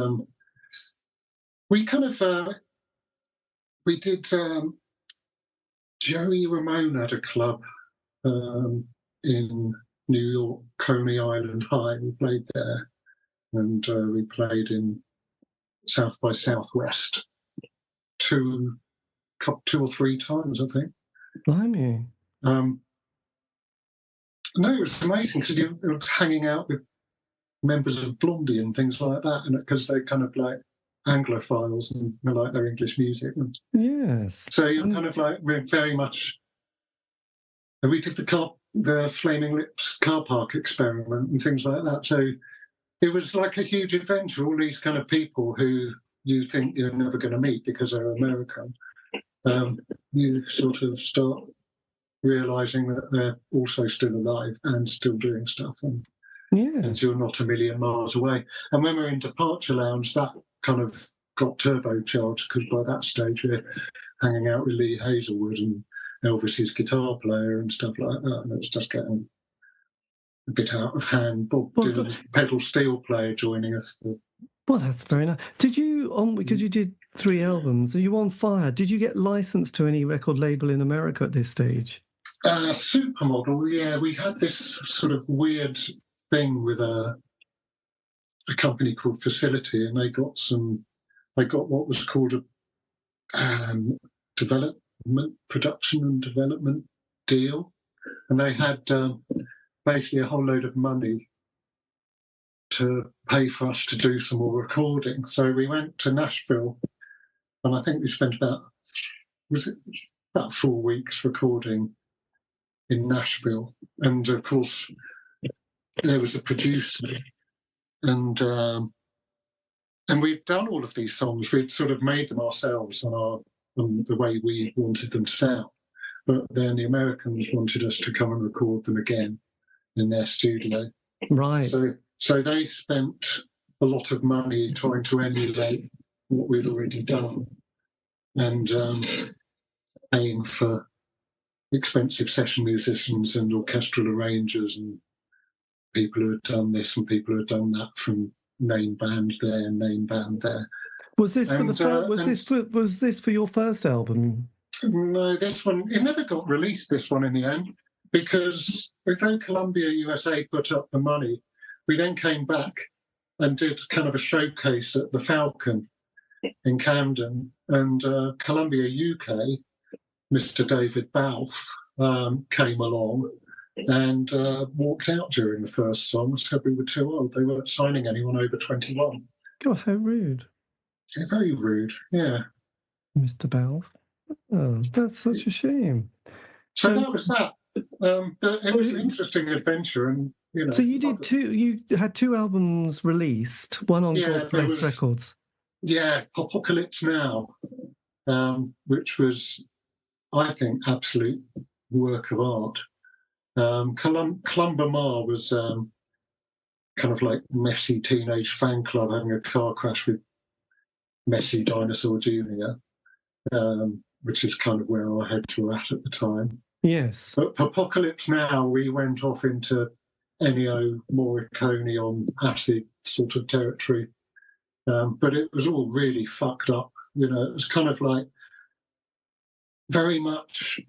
We kind of we did. Joey Ramone had a club in New York, Coney Island High. We played there, and we played in South by Southwest two or three times, I think. Blimey. No, it was amazing because you were hanging out with members of Blondie and things like that, and because they're kind of like Anglophiles and they like their English music. And yes. so you're kind of like, we're very much. And we did the Flaming Lips car park experiment and things like that. So it was like a huge adventure. All these kind of people who you think you're never going to meet because they're American, you sort of start realizing that they're also still alive and still doing stuff, and you're not a million miles away. And when we're in Departure Lounge, that kind of got turbocharged because by that stage we're hanging out with Lee Hazelwood and Elvis's guitar player and stuff like that, and it's just getting a bit out of hand. Bob Dylan's pedal steel player joining us. Well, that's very nice. Did you, because you did 3 albums, are you on fire? Did you get licensed to any record label in America at this stage? Supermodel, yeah. We had this sort of weird thing with a company called Facility, and they got what was called a production and development deal, and they had basically a whole load of money to pay for us to do some more recording. So we went to Nashville, and I think we spent about 4 weeks recording in Nashville. And of course, there was a producer, and we'd done all of these songs. We'd sort of made them ourselves on the way we wanted them to sound. But then the Americans wanted us to come and record them again in their studio. Right. So they spent a lot of money trying to emulate what we'd already done, and paying for expensive session musicians and orchestral arrangers and people who had done this and people who had done that from name band there and name band there. Was this was this for your first album? No, this one, it never got released, this one, in the end, because although Columbia USA put up the money, we then came back and did kind of a showcase at the Falcon in Camden, and Columbia UK, Mr. David Eastaugh, came along and walked out during the first song, said we were too old. They weren't signing anyone over 21. God, how rude. Yeah, very rude, yeah. Mr. Eastaugh. Oh, that's such a shame. So that was that. But it was an interesting adventure, and you know. So you did two. You had 2 albums released. One on God Bless Records. Yeah, Apocalypse Now, which was, I think, absolute work of art. Clumber Ma was kind of like messy teenage fan club having a car crash with Messy Dinosaur Jr., which is kind of where our heads were at the time. Yes. But Apocalypse Now, we went off into Ennio Morricone on acid sort of territory. But it was all really fucked up. You know, it was kind of like very much,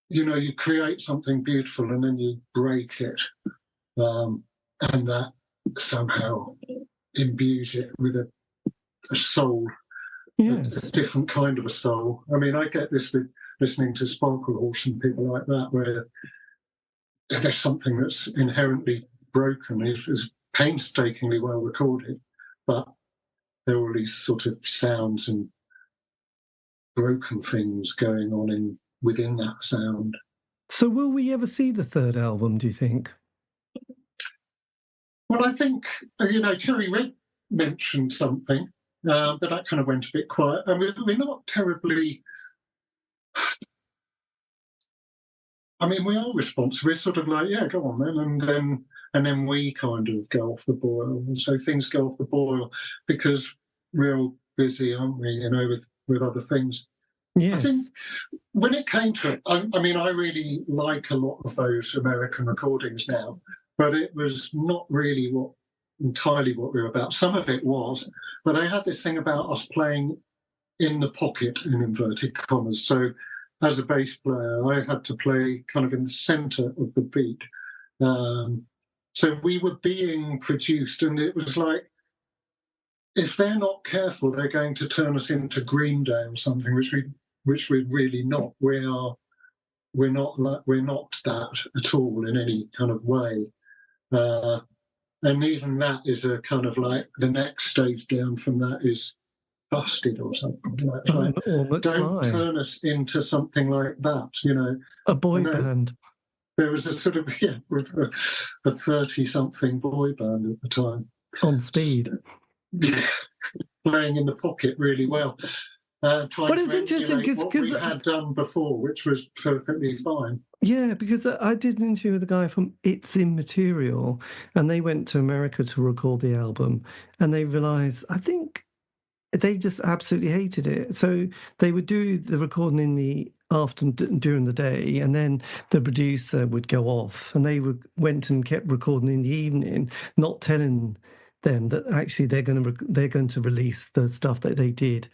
you know, you create something beautiful and then you break it. And that somehow imbues it with a soul. Yes. A different kind of a soul. I mean, I get this with listening to Sparkle Horse and people like that, where there's something that's inherently broken. It's painstakingly well recorded, but there are all these sort of sounds and broken things going on within that sound. So will we ever see the 3rd album, do you think? Well, I think, you know, Cherry Red mentioned something, but that kind of went a bit quiet. I mean, we're not terribly... I mean, we are responsive. We're sort of like, yeah, go on then, and then we kind of go off the boil. And so things go off the boil because we're all busy, aren't we? You know, with other things. Yes. I think when it came to it, I mean, I really like a lot of those American recordings now, but it was not really entirely what we were about. Some of it was, but they had this thing about us playing in the pocket, in inverted commas. So as a bass player, I had to play kind of in the center of the beat. So we were being produced, and it was like, if they're not careful, they're going to turn us into Green Day or something, which we're really not. We're not that at all in any kind of way. And even that is a kind of like the next stage down from that is Busted or something like that. Or McFly. Don't turn us into something like that, you know. A boy band. There was a sort of, a 30-something boy band at the time. On speed. Playing in the pocket really well. But it's interesting because we had done before, which was perfectly fine. Yeah, because I did an interview with a guy from It's Immaterial, and they went to America to record the album, and they realised, I think they just absolutely hated it. So they would do the recording in the afternoon during the day, and then the producer would go off, and they went and kept recording in the evening, not telling them that actually they're going to release the stuff that they did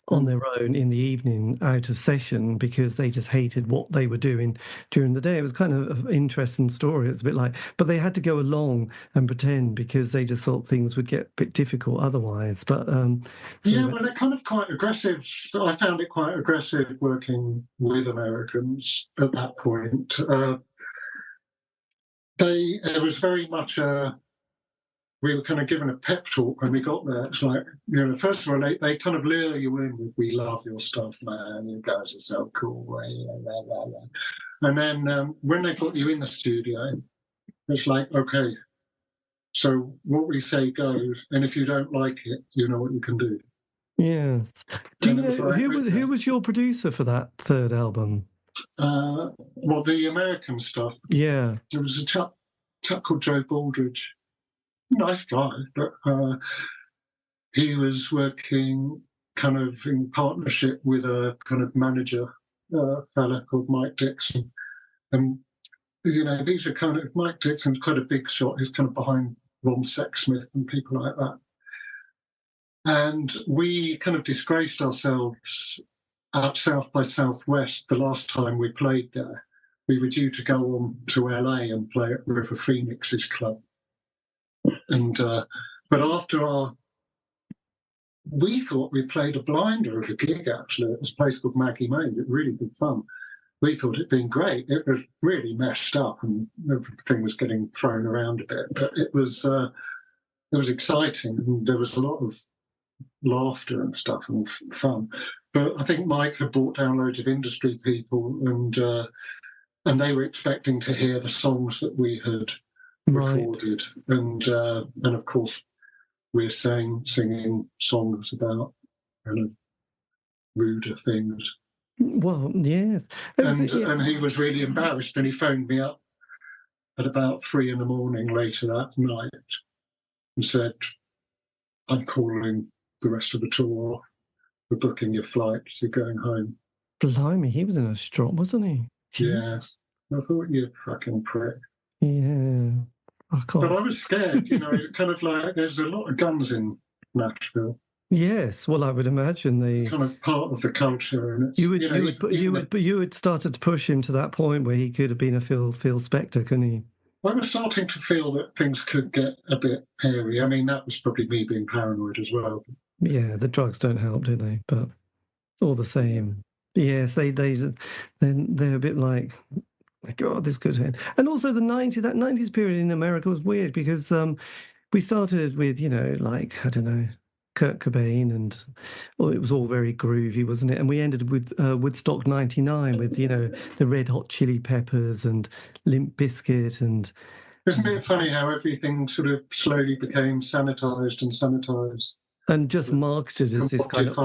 on their own in the evening out of session, because they just hated what they were doing during the day. It was kind of an interesting story. It's a bit like, but they had to go along and pretend because they just thought things would get a bit difficult otherwise. But well, they're kind of quite aggressive. I found it quite aggressive working with Americans at that point. There was very much we were kind of given a pep talk when we got there. It's like, you know, first of all, they kind of lure you in with, "We love your stuff, man. You guys are so cool." Blah, blah, blah. And then when they got you in the studio, it's like, okay, so what we say goes. And if you don't like it, you know what you can do. Yes. Do you know who was your producer for that third album? Well, the American stuff. Yeah. There was a chap called Joe Baldridge. Nice guy, but he was working kind of in partnership with a kind of manager fella called Mike Dixon. And, you know, these are kind of, Mike Dixon's quite a big shot. He's kind of behind Ron Sexsmith and people like that. And we kind of disgraced ourselves at South by Southwest the last time we played there. We were due to go on to LA and play at River Phoenix's club. And but after we thought we played a blinder of a gig actually at this place called Maggie Made. It really good fun. We thought it'd been great. It was really messed up and everything was getting thrown around a bit, but it was exciting and there was a lot of laughter and stuff and fun. But I think Mike had brought down loads of industry people and they were expecting to hear the songs that we had recorded, and of course we're singing songs about kind of ruder things. Well, yes, and he was really embarrassed, and he phoned me up at about 3 a.m. later that night and said, "I'm calling the rest of the tour off. We're booking your flights. You're going home." Blimey, he was in a strop, wasn't he? Yes. Yeah. I thought, you fucking prick. Yeah. But I was scared, you know, kind of like there's a lot of guns in Nashville. Yes, well, I would imagine it's kind of part of the culture, and it's, you had started to push him to that point where he could have been a Phil Spector, couldn't he? I was starting to feel that things could get a bit hairy. I mean, that was probably me being paranoid as well. Yeah, the drugs don't help, do they? But all the same, yes, they're a bit like, my God, this could end. And also that 90s period in America was weird because we started with, you know, like, I don't know, Kurt Cobain, and it was all very groovy, wasn't it? And we ended with Woodstock 99 with, you know, the Red Hot Chili Peppers and Limp Bizkit. And isn't it funny how everything sort of slowly became sanitized and just marketed as this kind of,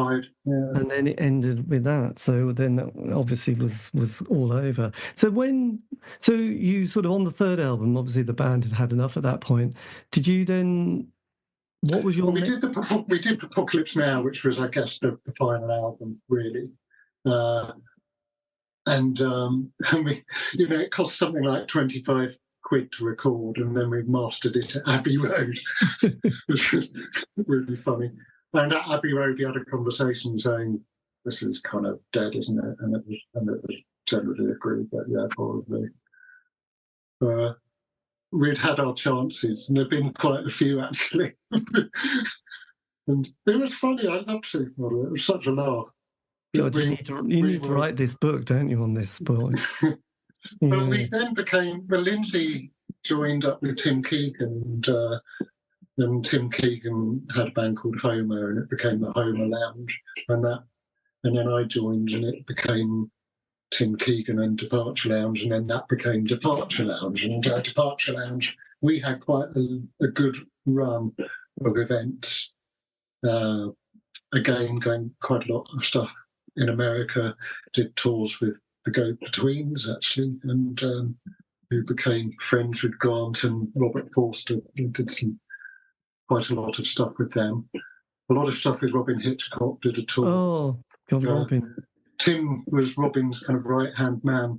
and then it ended with that. So then that obviously was all over. So you sort of on the third album, obviously the band had enough at that point. Did you then What was your... Well, we did Apocalypse Now, which was, I guess, the final album, really. And we, it cost something like 25 quid to record, and then we mastered it at Abbey Road, which was really funny. And at Abbey Road, we had a conversation saying, "This is kind of dead, isn't it?" And it was generally agreed that, yeah, probably. We'd had our chances, and there'd been quite a few actually. And it was funny. I loved Supermodel. It was such a laugh. God, you need to write this book, don't you, on this point? Well, we then became... Well, Lindsay joined up with Tim Keegan, and Tim Keegan had a band called Homer, and it became the Homer Lounge. And then I joined, and it became Tim Keegan and Departure Lounge, and then that became Departure Lounge. And Departure Lounge, we had quite a good run of events. Again, going quite a lot of stuff in America, did tours with the Go-Betweens, actually, and who became friends with Grant and Robert Forster. We did quite a lot of stuff with them. A lot of stuff with Robin Hitchcock, did a tour. Oh, God, Robin. Tim was Robin's kind of right-hand man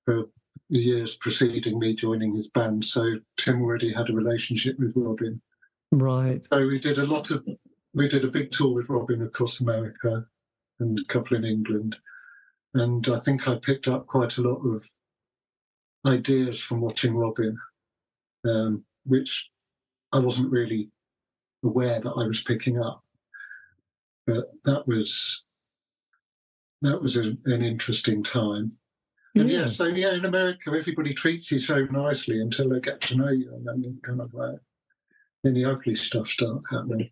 for the years preceding me joining his band, so Tim already had a relationship with Robin. Right. So we did a big tour with Robin across America and a couple in England. And I think I picked up quite a lot of ideas from watching Robin, which I wasn't really aware that I was picking up. But that was an interesting time. And in America, everybody treats you so nicely until they get to know you, and then kind of then the ugly stuff starts happening.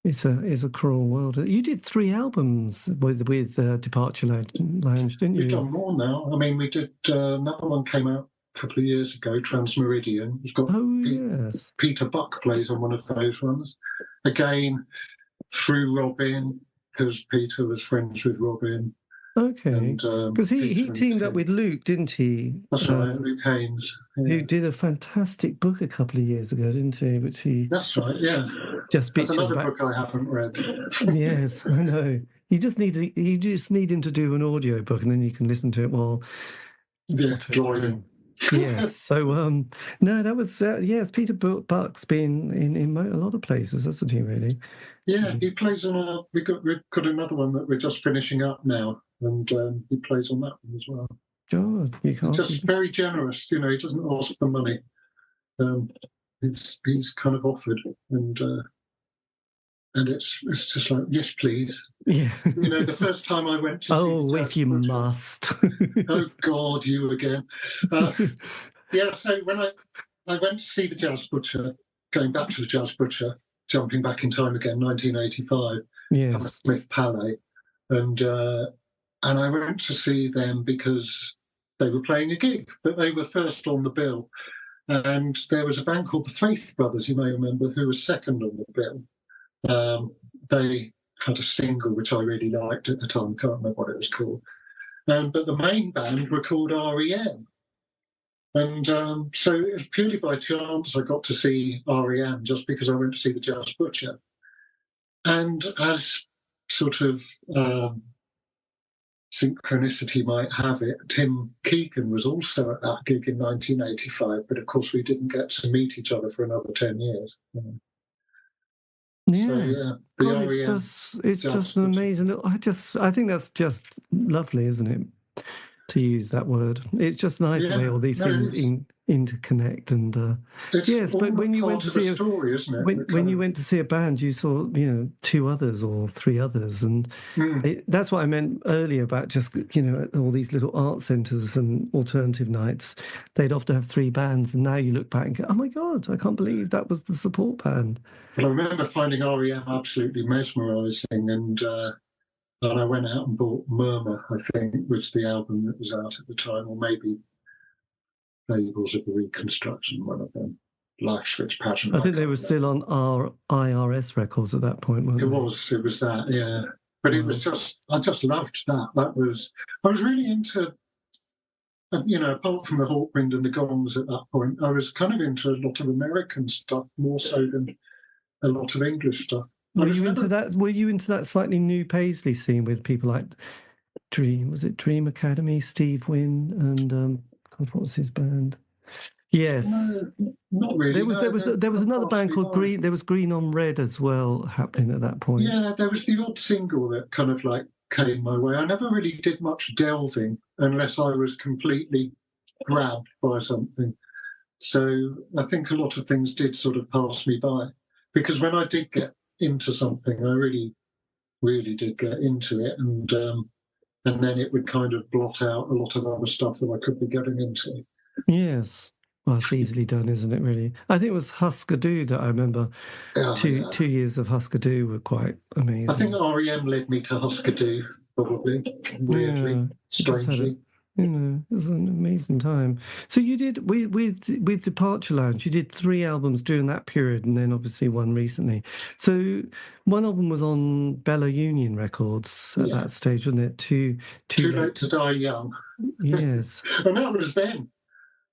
It's a cruel world. You did 3 albums with Departure Lounge, didn't you? We've done more now. I mean, we did another one came out a couple of years ago, Transmeridian. It's got yes. Peter Buck plays on one of those ones. Again, through Robin, because Peter was friends with Robin. Okay, because he teamed up with Luke, didn't he? That's right, Luke Haynes. Yeah. Who did a fantastic book a couple of years ago, didn't he? That's right, yeah. That's another book I haven't read. Yes, I know. You just need him to do an audio book, and then you can listen to it while driving. Yes. So no, that was yes. Peter Buck's been in a lot of places, hasn't he? Really? Yeah, he plays on we've got another one that we're just finishing up now, and he plays on that one as well. God, you can't. He's just very generous, he doesn't ask for money. He's kind of offered, and it's just like, yes, please. Yeah. The first time I went to see if you must. Oh God, you again. So when I went to see the Jazz Butcher, going back to the Jazz Butcher, jumping back in time again, 1985. Yes. Smith Palais, and I went to see them because they were playing a gig, but they were first on the bill. And there was a band called the Faith Brothers, you may remember, who was second on the bill. They had a single which I really liked at the time, can't remember what it was called. But the main band were called REM. And so it was purely by chance I got to see REM, just because I went to see the Jazz Butcher. And as sort of synchronicity might have it, Tim Keegan was also at that gig in 1985, but of course we didn't get to meet each other for another 10 years. Yes. So, God, it's just an amazing. I think that's just lovely, isn't it? To use that word, it's just nice the way all these things interconnect. And yes, but when you went to see a story, isn't it? When you went to see a band, you saw 2 others or 3 others, and that's what I meant earlier about just all these little art centres and alternative nights. They'd often have 3 bands, and now you look back and go, "Oh my God, I can't believe that was the support band." Well, I remember finding REM absolutely mesmerising, and I went out and bought Murmur, I think, was the album that was out at the time, or maybe Fables of the Reconstruction, one of them. Life Switch Pattern. I think they were still on our IRS records at that point, weren't they? It was that, yeah. But it was I just loved that. I was really into, apart from the Hawkwind and the Gongs at that point, I was kind of into a lot of American stuff, more so than a lot of English stuff. Were you into that? Were you into that slightly new Paisley scene with people like Dream? Was it Dream Academy? Steve Wynn and God, what was his band? Yes, No, not really. There was another band called Green. There was Green on Red as well happening at that point. Yeah, there was the odd single that kind of like came my way. I never really did much delving unless I was completely grabbed by something. So I think a lot of things did sort of pass me by, because when I did get into something, I really, really did get into it, and then it would kind of blot out a lot of other stuff that I could be getting into. Yes. Well, it's easily done, isn't it, really? I think it was Husker Du that I remember. Two years of Husker Du were quite amazing. I think REM led me to Husker Du, probably, weirdly, strangely. It was an amazing time. So you did, with Departure Lounge, you did 3 albums during that period, and then obviously one recently. So one of them was on Bella Union Records at that stage, wasn't it? Too Late to Die Young. Yes. And that was then.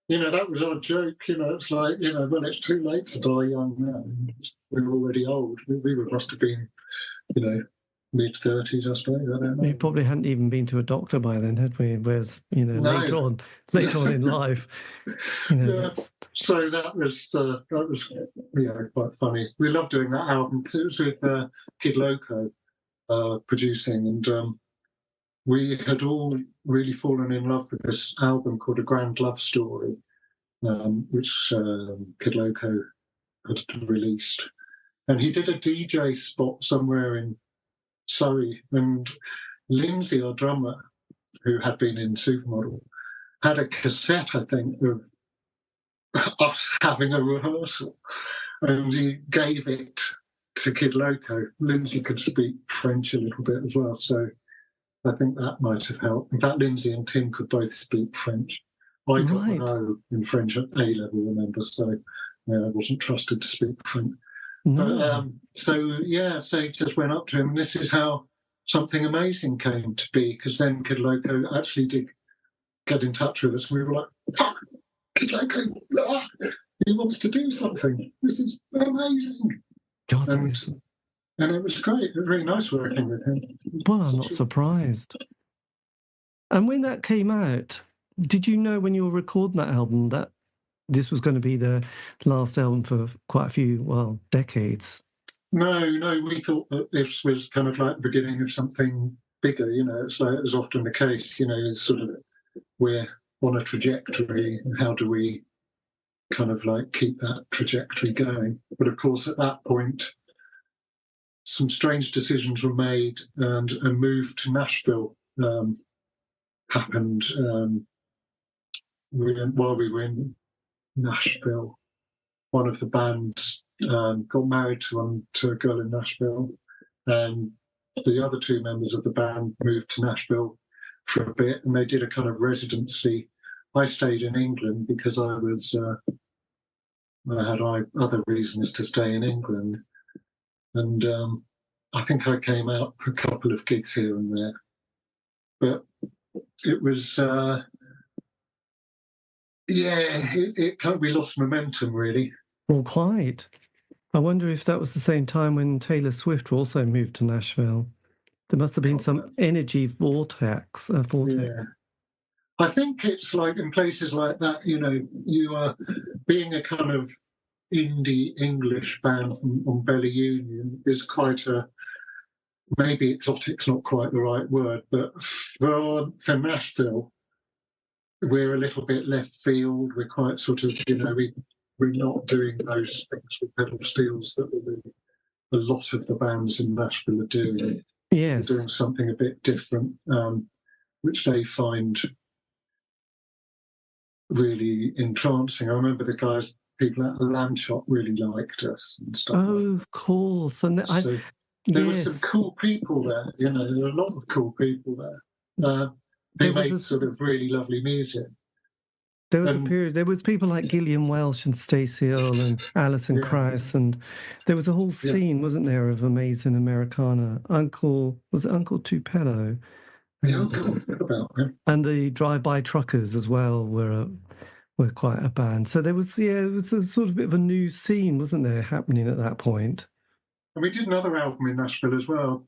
That was our joke. It's like, well, it's too late to die young now. We were already old. We must have been, mid-30s, I suppose. I don't know. We probably hadn't even been to a doctor by then, had we? Whereas, later on in life, So that was quite funny. We loved doing that album because it was with Kid Loco producing, and we had all really fallen in love with this album called A Grand Love Story, which Kid Loco had released. And he did a DJ spot somewhere in Surrey, and Lindsay, our drummer, who had been in Supermodel, had a cassette, I think, of us having a rehearsal, and he gave it to Kid Loco. Lindsay could speak French a little bit as well, so I think that might have helped. In fact, Lindsay and Tim could both speak French. I got an O in French at A-level, remember, so I wasn't trusted to speak French. No. But, so he just went up to him, and this is how Something Amazing came to be, because then Kid Loco actually did get in touch with us, and we were like, fuck, Kid Loco, he wants to do something. This is amazing. God, and it was great. It was really nice working with him. Well, I'm not surprised. And when that came out, did you know when you were recording that album that this was going to be the last album for quite a few, decades? No, we thought that this was kind of like the beginning of something bigger. It's like it was often the case, it's sort of we're on a trajectory, and how do we kind of like keep that trajectory going? But of course, at that point, some strange decisions were made, and a move to Nashville happened while we were in Nashville. One of the bands got married to a girl in Nashville, and the other 2 members of the band moved to Nashville for a bit, and they did a kind of residency. I stayed in England because I had other reasons to stay in England. And I think I came out for a couple of gigs here and there. But it was, we lost momentum, really. Well, quite. I wonder if that was the same time when Taylor Swift also moved to Nashville. There must have been some energy vortex. Yeah. I think it's like in places like that, you are being a kind of indie English band on Bella Union is quite maybe exotic's not quite the right word, but for Nashville, we're a little bit left field. We're quite sort of, we're not doing those things with pedal steels that a lot of the bands in Nashville are doing. Yes. They're doing something a bit different, which they find really entrancing. I remember people at the Lamb Shop really liked us and stuff. Oh, of course. And there were some cool people there. There were a lot of cool people there. They made sort of really lovely music. There was a period. There was people like Gillian Welsh and Stacey Earle and Alison Krauss, and there was a whole scene, wasn't there, of amazing Americana. Uncle Tupelo? Yeah, I forgot about him. And the Drive-By Truckers as well were quite a band. So there was, it was a sort of bit of a new scene, wasn't there, happening at that point? And we did another album in Nashville as well,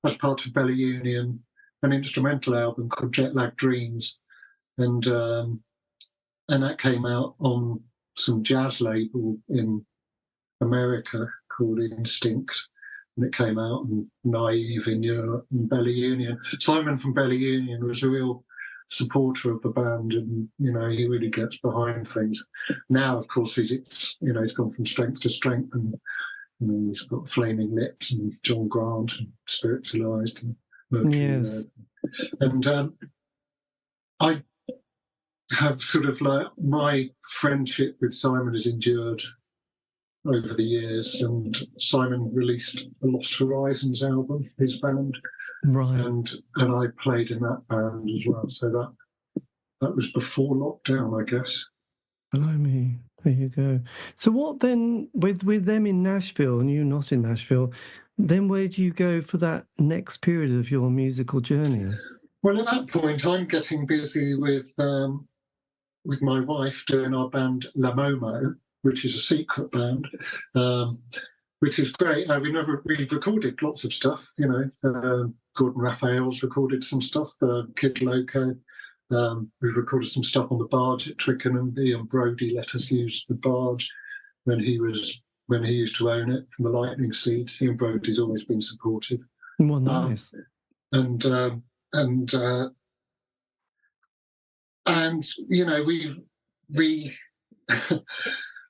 as part of Belly Union, an instrumental album called Jet Lag Dreams, and that came out on some jazz label in America called Instinct, and it came out on Naive in Europe and Belly Union. Simon from Belly Union was a real supporter of the band, and he really gets behind things. Now, of course, he's gone from strength to strength, and he's got Flaming Lips and John Grant and Spiritualized and Mercury. Yes. And I have sort of like my friendship with Simon has endured over the years, and Simon released a Lost Horizons album, his band, Right. and I played in that band as well. So that was before lockdown, I guess. Blimey, there you go. So what then, with them in Nashville and you not in Nashville, then where do you go for that next period of your musical journey? Well, at that point, I'm getting busy with my wife doing our band La Momo, which is a secret band, which is great. We've recorded lots of stuff, Gordon Raphael's recorded some stuff, Kid Loco. We've recorded some stuff on the barge at Twickenham. Ian Brodie let us use the barge when he used to own it from the Lightning Seeds. Ian Brodie's always been supportive. Well, nice.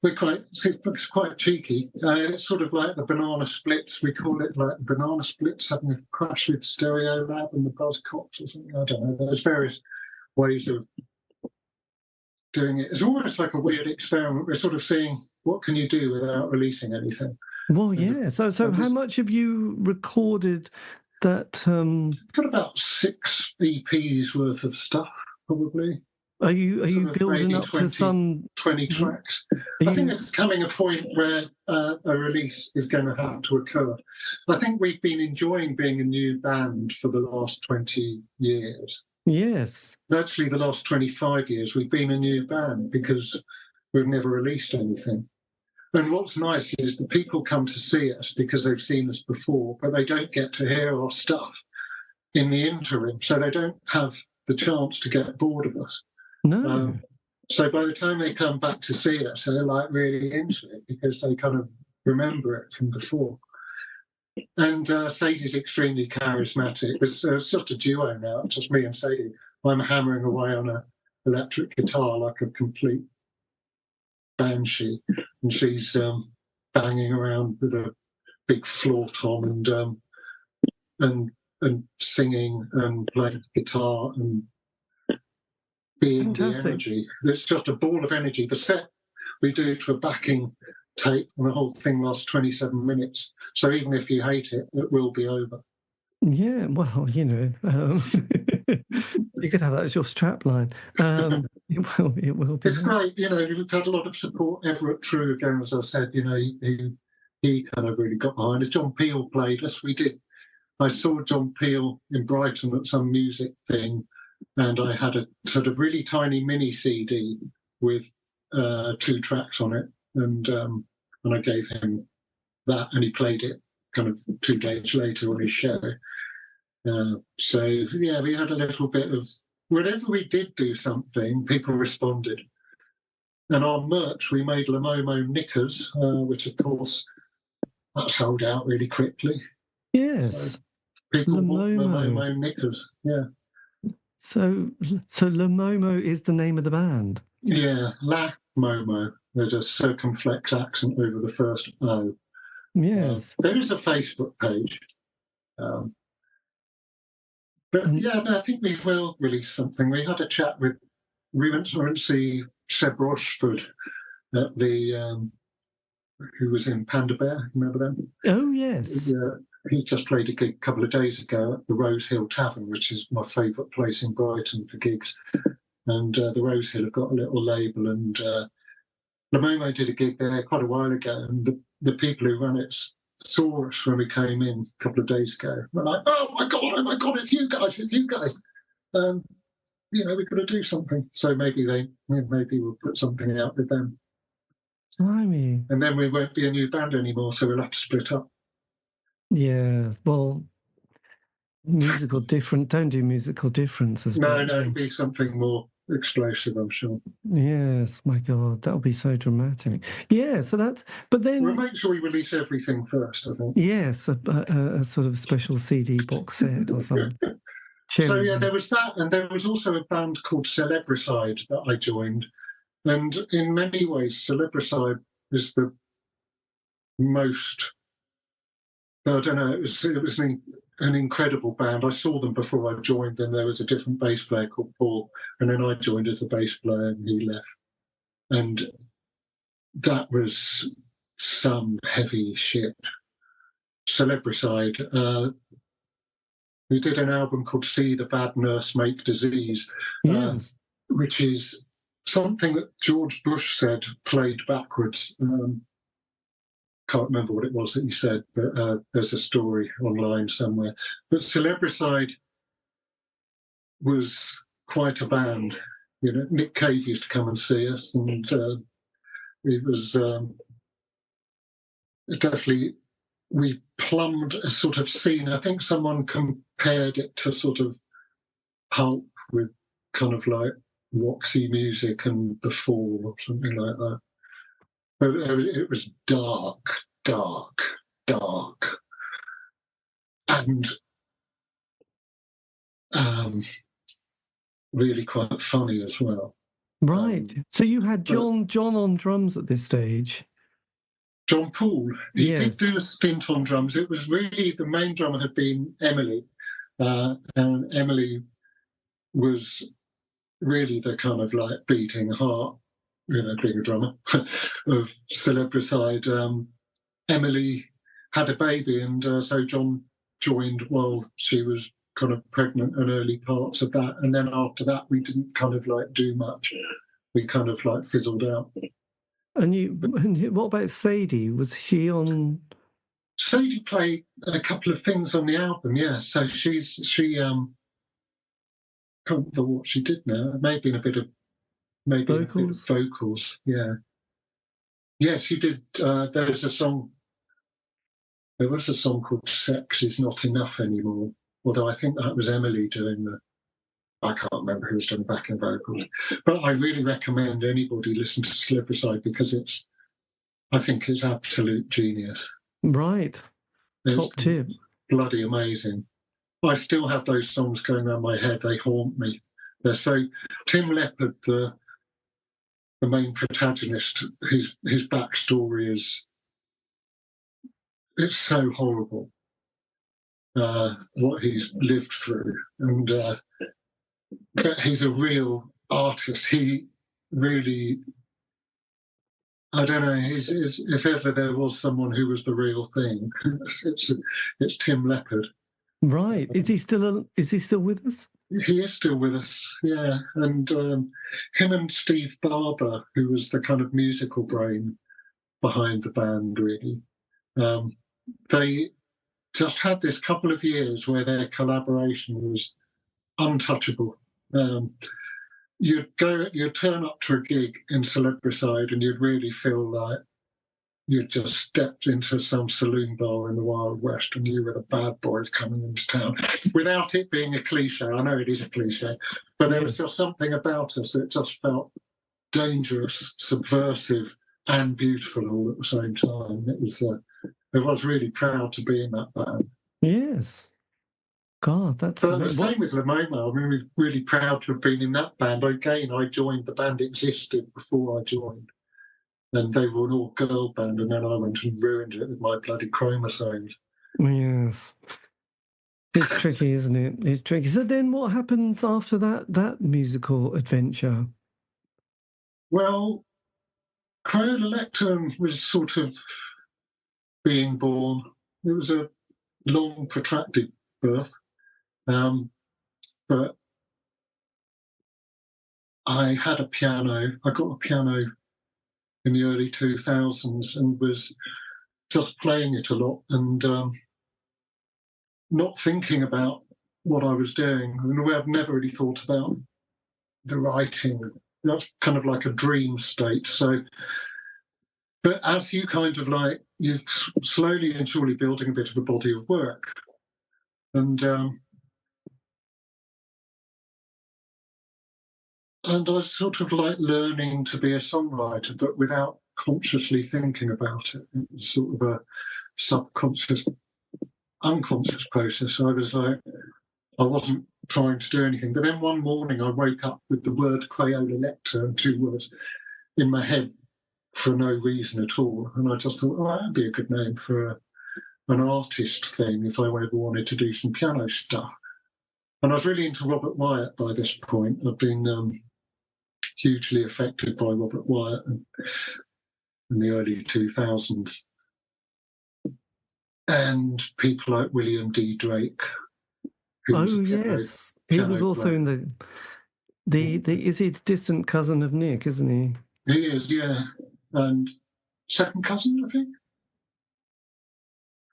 We're quite cheeky. It's sort of like the Banana Splits. We call it like the Banana Splits having a crash with Stereolab and the Buzzcocks or something. I don't know. There's various ways of doing it. It's almost like a weird experiment. We're sort of seeing what can you do without releasing anything. Well, yeah. So how much have you recorded that? Got about 6 EPs worth of stuff, probably. Are you building up 20, to some 20 tracks? I think it's coming a point where a release is going to have to occur. I think we've been enjoying being a new band for the last 20 years. Yes. Actually, the last 25 years, we've been a new band because we've never released anything. And what's nice is the people come to see us because they've seen us before, but they don't get to hear our stuff in the interim. So they don't have the chance to get bored of us. No. So by the time they come back to see us, they're like really into it because they kind of remember it from before. And Sadie's extremely charismatic. It's just a duo now. It's just me and Sadie. I'm hammering away on an electric guitar like a complete banshee, and she's banging around with a big floor tom and singing and playing guitar and being Fantastic. the energy. It's just a ball of energy. The set we do to a backing tape, and the whole thing lasts 27 minutes. So even if you hate it, it will be over. Yeah, well, you could have that as your strap line. It will be. It's great. We've had a lot of support. Everett True, again, as I said, he kind of really got behind us. John Peel played us. I saw John Peel in Brighton at some music thing, and I had a sort of really tiny mini CD with 2 tracks on it, and I gave him that, and he played it kind of 2 days later on his show. So yeah, we had a little bit of whenever we did do something, people responded. And our merch, we made La Momo knickers, which of course that sold out really quickly. Yes, so people want La Momo knickers. Yeah. So La Momo is the name of the band. Yeah, La Momo. There's a circumflex accent over the first O. Yes. There is a Facebook page. I think we will release something. We had a chat we went to see Seb Rochford at who was in Panda Bear, remember them? Oh, yes. He just played a gig a couple of days ago at the Rose Hill Tavern, which is my favourite place in Brighton for gigs. And the Rose Hill have got a little label, and La Momo did a gig there quite a while ago, and the people who run it saw us when we came in a couple of days ago. We're like, oh my God, it's you guys. We've got to do something. So maybe we'll put something out with them. Blimey. And then we won't be a new band anymore, so we'll have to split up. Yeah, well, don't do musical differences. No, it'd be something more explosive, I'm sure. Yes, my God, that'll be so dramatic. Yeah, so but then... We'll make sure we release everything first, I think. Yes, a sort of special CD box set or something. So, yeah, there was that, and there was also a band called Celebricide that I joined. And in many ways, Celebricide is the most... I don't know, it was an incredible band. I saw them before I joined them. There was a different bass player called Paul, and then I joined as a bass player, and he left. And that was some heavy shit. Celebricide. We did an album called See the Bad Nurse Make Disease, yes. Which is something that George Bush said played backwards. Can't remember what it was that he said, but there's a story online somewhere. But Celebricide was quite a band. You know, Nick Cave used to come and see us, and it was definitely, we plumbed a sort of scene. I think someone compared it to sort of pulp with kind of like Roxy Music and The Fall or something like that. But it was dark, and really quite funny as well. Right. So you had John on drums at this stage. John Paul. He Yes. did do a stint on drums. It was really, the main drummer had been Emily, and Emily was really the kind of like beating heart, you know, being a drummer of Celebricide. Emily had a baby, and so John joined while she was kind of pregnant and early parts of that. And then after that, we didn't kind of like do much. We kind of like fizzled out. And what about Sadie? Was she on? Sadie played a couple of things on the album, yeah. So she can't remember what she did now. It may have been a bit of vocals, yeah. Yes, she did. There was a song called Sex Is Not Enough Anymore, although I think that was Emily doing I can't remember who was doing backing vocals. But I really recommend anybody listen to Celebricide because I think it's absolute genius. Right. Top tip. Bloody amazing. I still have those songs going around my head. They haunt me. They're so... Tim Leppard, the main protagonist, his backstory is... It's so horrible, what he's lived through. And but he's a real artist. He really... I don't know. If ever there was someone who was the real thing, it's Tim Leppard. Right. Is he still with us? He is still with us, yeah. And him and Steve Barber, who was the kind of musical brain behind the band, really, they just had this couple of years where their collaboration was untouchable. You'd turn up to a gig in Celebricide and you'd really feel like you'd just stepped into some saloon bar in the Wild West and you were the bad boys coming into town, without it being a cliche. I know it is a cliche, but there was just something about us that just felt dangerous, subversive, and beautiful all at the same time. It was really proud to be in that band. Yes. God, that's... But the same with Lamoma. I mean, we're really proud to have been in that band. Again, I joined, the band existed before I joined. And they were an all-girl band, and then I went and ruined it with my bloody chromosomes. Yes. It's tricky, isn't it? It's tricky. So then what happens after that musical adventure? Well, Crayola Lectern was sort of being born. It was a long, protracted birth. But I had a piano. I got a piano in the early 2000s and was just playing it a lot and not thinking about what I was doing. I mean, I've never really thought about the writing. That's kind of like a dream state. So But as you kind of like, you're slowly and surely building a bit of a body of work. And I was sort of like learning to be a songwriter, but without consciously thinking about it. It was sort of a subconscious, unconscious process. I was like, I wasn't trying to do anything. But then one morning I woke up with the word Crayola Lectern, 2 words, in my head for no reason at all. And I just thought, oh, that'd be a good name for an artist thing if I ever wanted to do some piano stuff. And I was really into Robert Wyatt by this point. I've been hugely affected by Robert Wyatt in the early 2000s. And people like William D. Drake. Oh, yes. He was also in the is he a distant cousin of Nick, isn't he? He is, yeah. And second cousin, I think.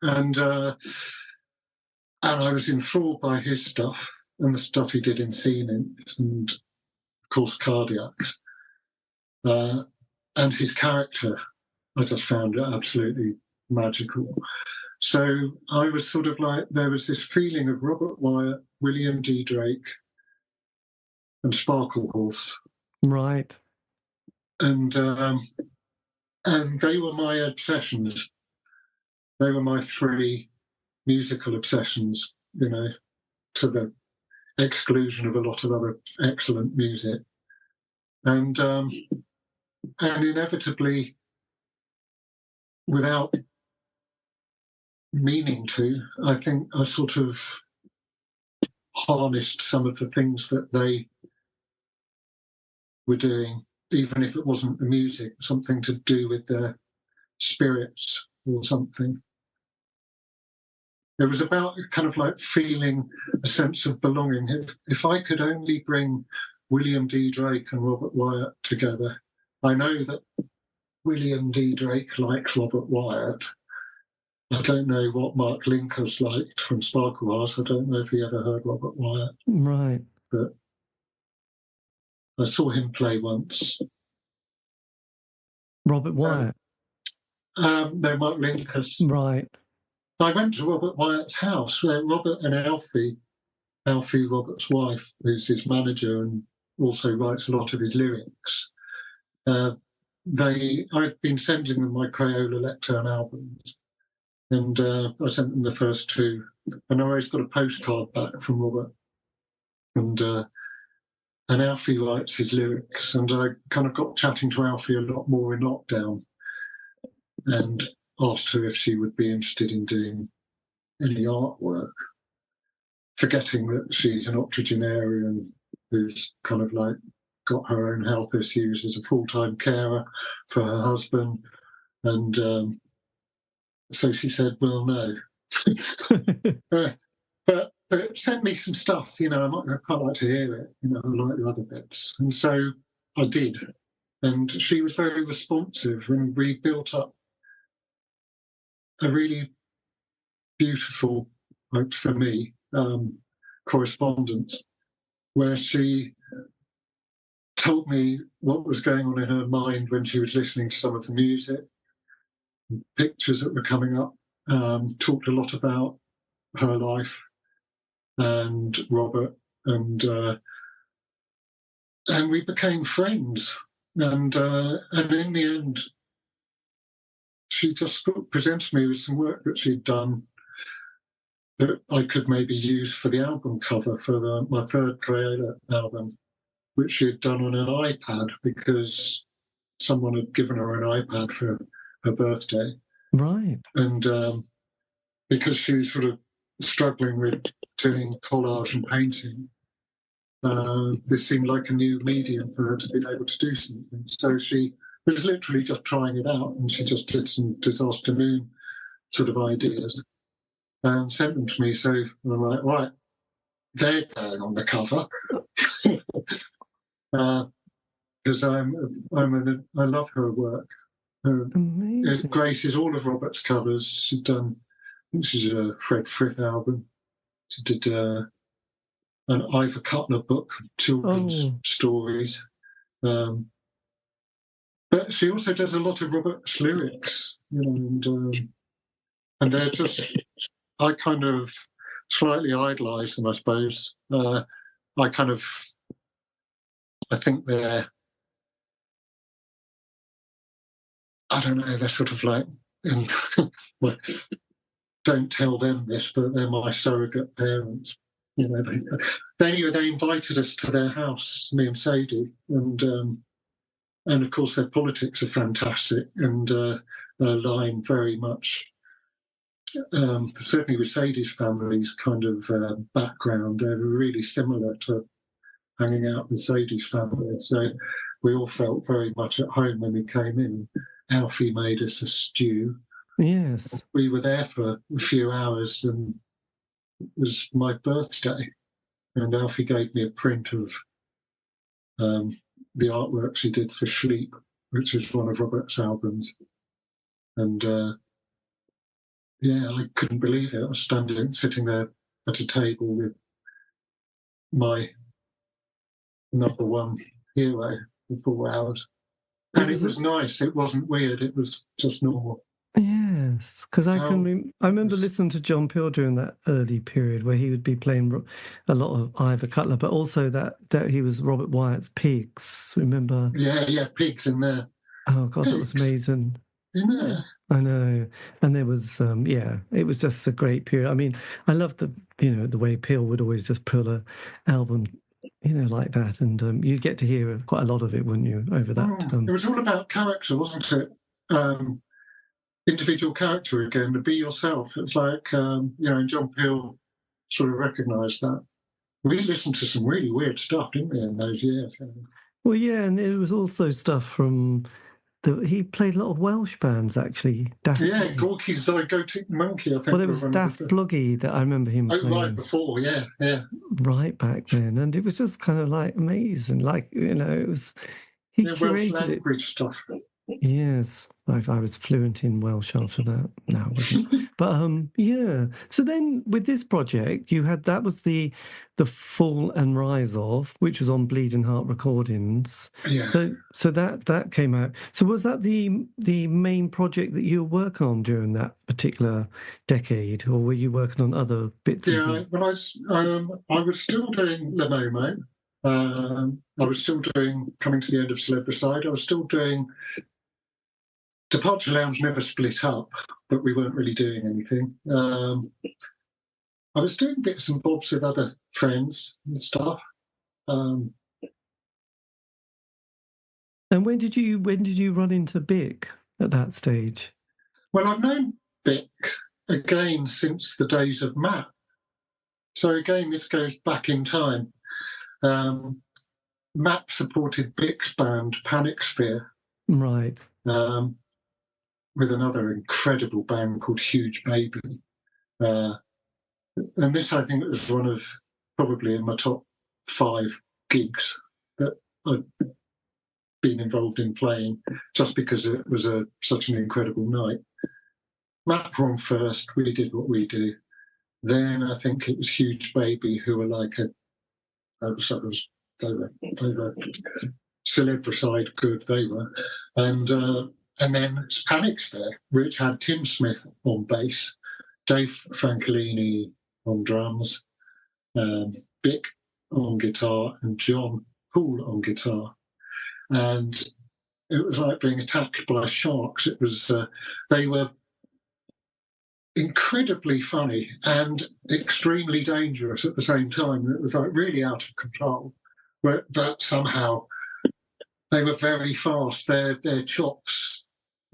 And I was enthralled by his stuff and the stuff he did in Scenes and, of course, Cardiacs. And his character, I just found it absolutely magical. So I was sort of like, there was this feeling of Robert Wyatt, William D. Drake, and Sparkle Horse. Right. And they were my obsessions. They were my 3 musical obsessions, you know, to the exclusion of a lot of other excellent music. And inevitably, without meaning to, I think I sort of harnessed some of the things that they were doing, even if it wasn't the music, something to do with their spirits or something. It was about kind of like feeling a sense of belonging. If I could only bring William D. Drake and Robert Wyatt together, I know that William D. Drake likes Robert Wyatt. I don't know what Mark Linker's liked from Sparkle Horse. I don't know if he ever heard Robert Wyatt. Right. But I saw him play once. Robert Wyatt? No, Mark Linker's. Right. I went to Robert Wyatt's house where Robert and Alfie, Robert's wife, who's his manager and also writes a lot of his lyrics, I'd been sending them my Crayola Lectern albums. And I sent them the first 2. And I always got a postcard back from Robert. And Alfie writes his lyrics. And I kind of got chatting to Alfie a lot more in lockdown and asked her if she would be interested in doing any artwork, forgetting that she's an octogenarian who's kind of like got her own health issues, as a full-time carer for her husband. And so she said, well, no. But send me some stuff, you know, I quite like to hear it, you know, I like the other bits. And so I did. And she was very responsive, and we built up a really beautiful, for me, correspondence, where she told me what was going on in her mind when she was listening to some of the music, pictures that were coming up, talked a lot about her life and Robert, and we became friends. And in the end, she just presented me with some work that she'd done that I could maybe use for the album cover for my 3rd Crayola album, which she had done on an iPad because someone had given her an iPad for her birthday. Right. And because she was sort of struggling with doing collage and painting, this seemed like a new medium for her to be able to do something. So she was literally just trying it out, and she just did some Disaster Moon sort of ideas and sent them to me. So I'm like, right, they're going on the cover. Because I love her work. It graces all of Robert's covers. She's done, I think she's a Fred Frith album. She did an Ivor Cutler book, children's stories. But But she also does a lot of Robert's lyrics, and they're just, I kind of slightly idolise them, I suppose. I think they're, I don't know, they're sort of like, well, don't tell them this, but they're my surrogate parents. They invited us to their house, me and Sadie, and of course their politics are fantastic and align very much. Certainly with Sadie's family's kind of background, they're really similar to hanging out with Sadie's family. So we all felt very much at home when we came in. Alfie made us a stew. Yes. We were there for a few hours, and it was my birthday. And Alfie gave me a print of the artworks he did for Sleep, which is one of Robert's albums. And I couldn't believe it. I was sitting there at a table with my number one hero for 4 hours. And it was nice. It wasn't weird. It was just normal. Yes, because I remember listening to John Peel during that early period where he would be playing a lot of Ivor Cutler, but also that he was Robert Wyatt's Pigs. Remember? Yeah, Pigs in there. Oh God, that was amazing. Yeah. I know, and there was it was just a great period. I mean, I loved the way Peel would always just pull a album, like that, and you'd get to hear quite a lot of it, wouldn't you? Over that, it was all about character, wasn't it? Individual character again, to be yourself. It's like, and John Peel sort of recognised that. We listened to some really weird stuff, didn't we, in those years? Well, yeah, and it was also stuff from he played a lot of Welsh bands, actually. Gorky's Zygotic Monkey, I think. Well, it was Daft Bluggy that I remember him playing. Oh, right, before, yeah. Right back then. And it was just kind of like amazing. Like, it was, he curated Welsh language stuff. Yes, I was fluent in Welsh after that. No, I wasn't. But So then, with this project, that was the Fall and Rise of, which was on Bleeding Heart Recordings. Yeah. So that came out. So was that the main project that you were working on during that particular decade, or were you working on other bits? Yeah, when I was still doing Le Momo. I was still doing Coming to the End of Celebricide. I was still doing. Departure Lounge never split up, but we weren't really doing anything. I was doing bits and bobs with other friends and stuff. And when did you run into Bick at that stage? Well, I've known Bick again since the days of Matt. So again, this goes back in time. Matt supported Bick's band Panic Sphere. Right. With another incredible band called Huge Baby. And this, I think, was one of probably in my top 5 gigs that I'd been involved in playing, just because it was such an incredible night. Matt were on first, we did what we do. Then I think it was Huge Baby who were like they were Celebricide good, they were. And then it's Panic Sphere, which had Tim Smith on bass, Dave Francolini on drums, Bick on guitar, and John Poole on guitar. And it was like being attacked by sharks. It was they were incredibly funny and extremely dangerous at the same time. It was like really out of control, but somehow they were very fast. Their chops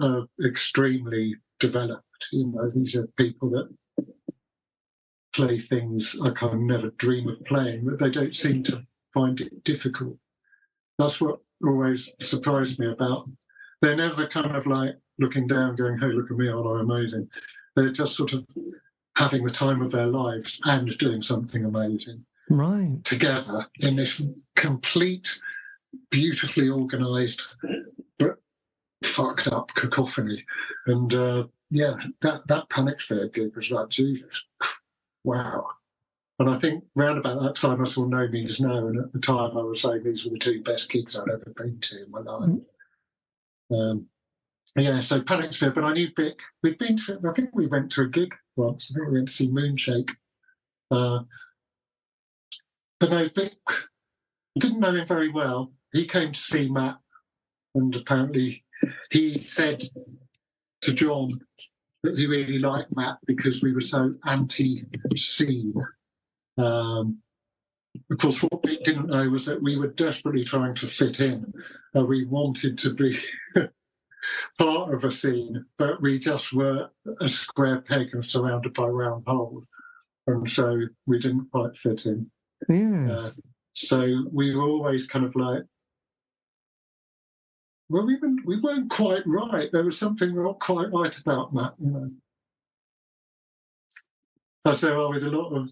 are extremely developed. These are people that play things I can never dream of playing, but they don't seem to find it difficult. That's what always surprised me about them. They're never kind of like looking down going, hey, look at me, aren't I amazing? They're just sort of having the time of their lives and doing something amazing. Right. Together in this complete, beautifully organised, but fucked up cacophony. And that Panic Sphere gig was like, Jesus, wow. And I think round about that time I saw No Means No, and at the time I was saying these were the 2 best gigs I'd ever been to in my life. Yeah, so Panic Sphere, but I knew Vic. I think we went to a gig once. I think we went to see Moonshake. But no, Vic, didn't know him very well. He came to see Matt, and apparently he said to John that he really liked Matt because we were so anti-scene. Of course, what Vic didn't know was that we were desperately trying to fit in. We wanted to be part of a scene, but we just were a square peg and surrounded by round holes. And so we didn't quite fit in. Yes. So we were always kind of like, well, we weren't quite right. There was something not quite right about Matt, you know. As there are with a lot of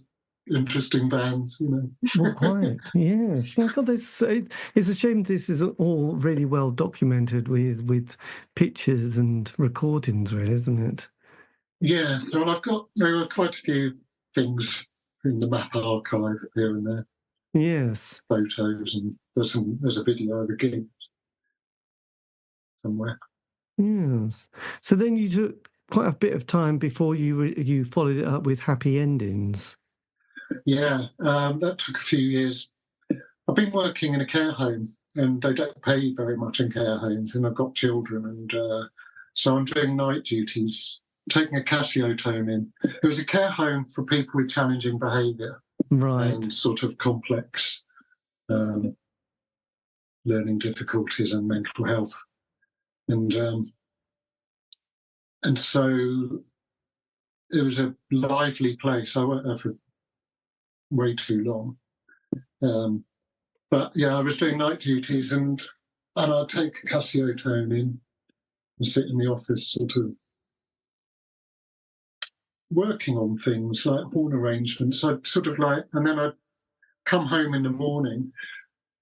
interesting bands, you know. Well, quite, yes. Oh, God, it's a shame this is all really well documented with pictures and recordings, really, isn't it? Yeah, well, there are quite a few things in the map archive here and there. Yes. Photos, and there's a video of a gig somewhere. Yes. So then you took quite a bit of time before you followed it up with Happy Endings. Yeah, that took a few years. I've been working in a care home, and they don't pay very much in care homes, and I've got children, and so I'm doing night duties, taking a Casio tone in. It was a care home for people with challenging behaviour, right, and sort of complex learning difficulties and mental health, and so it was a lively place. I worked there for way too long. But yeah, I was doing night duties, and I'd take a Casio tone in and sit in the office sort of working on things like horn arrangements. I'd sort of like, and then I'd come home in the morning,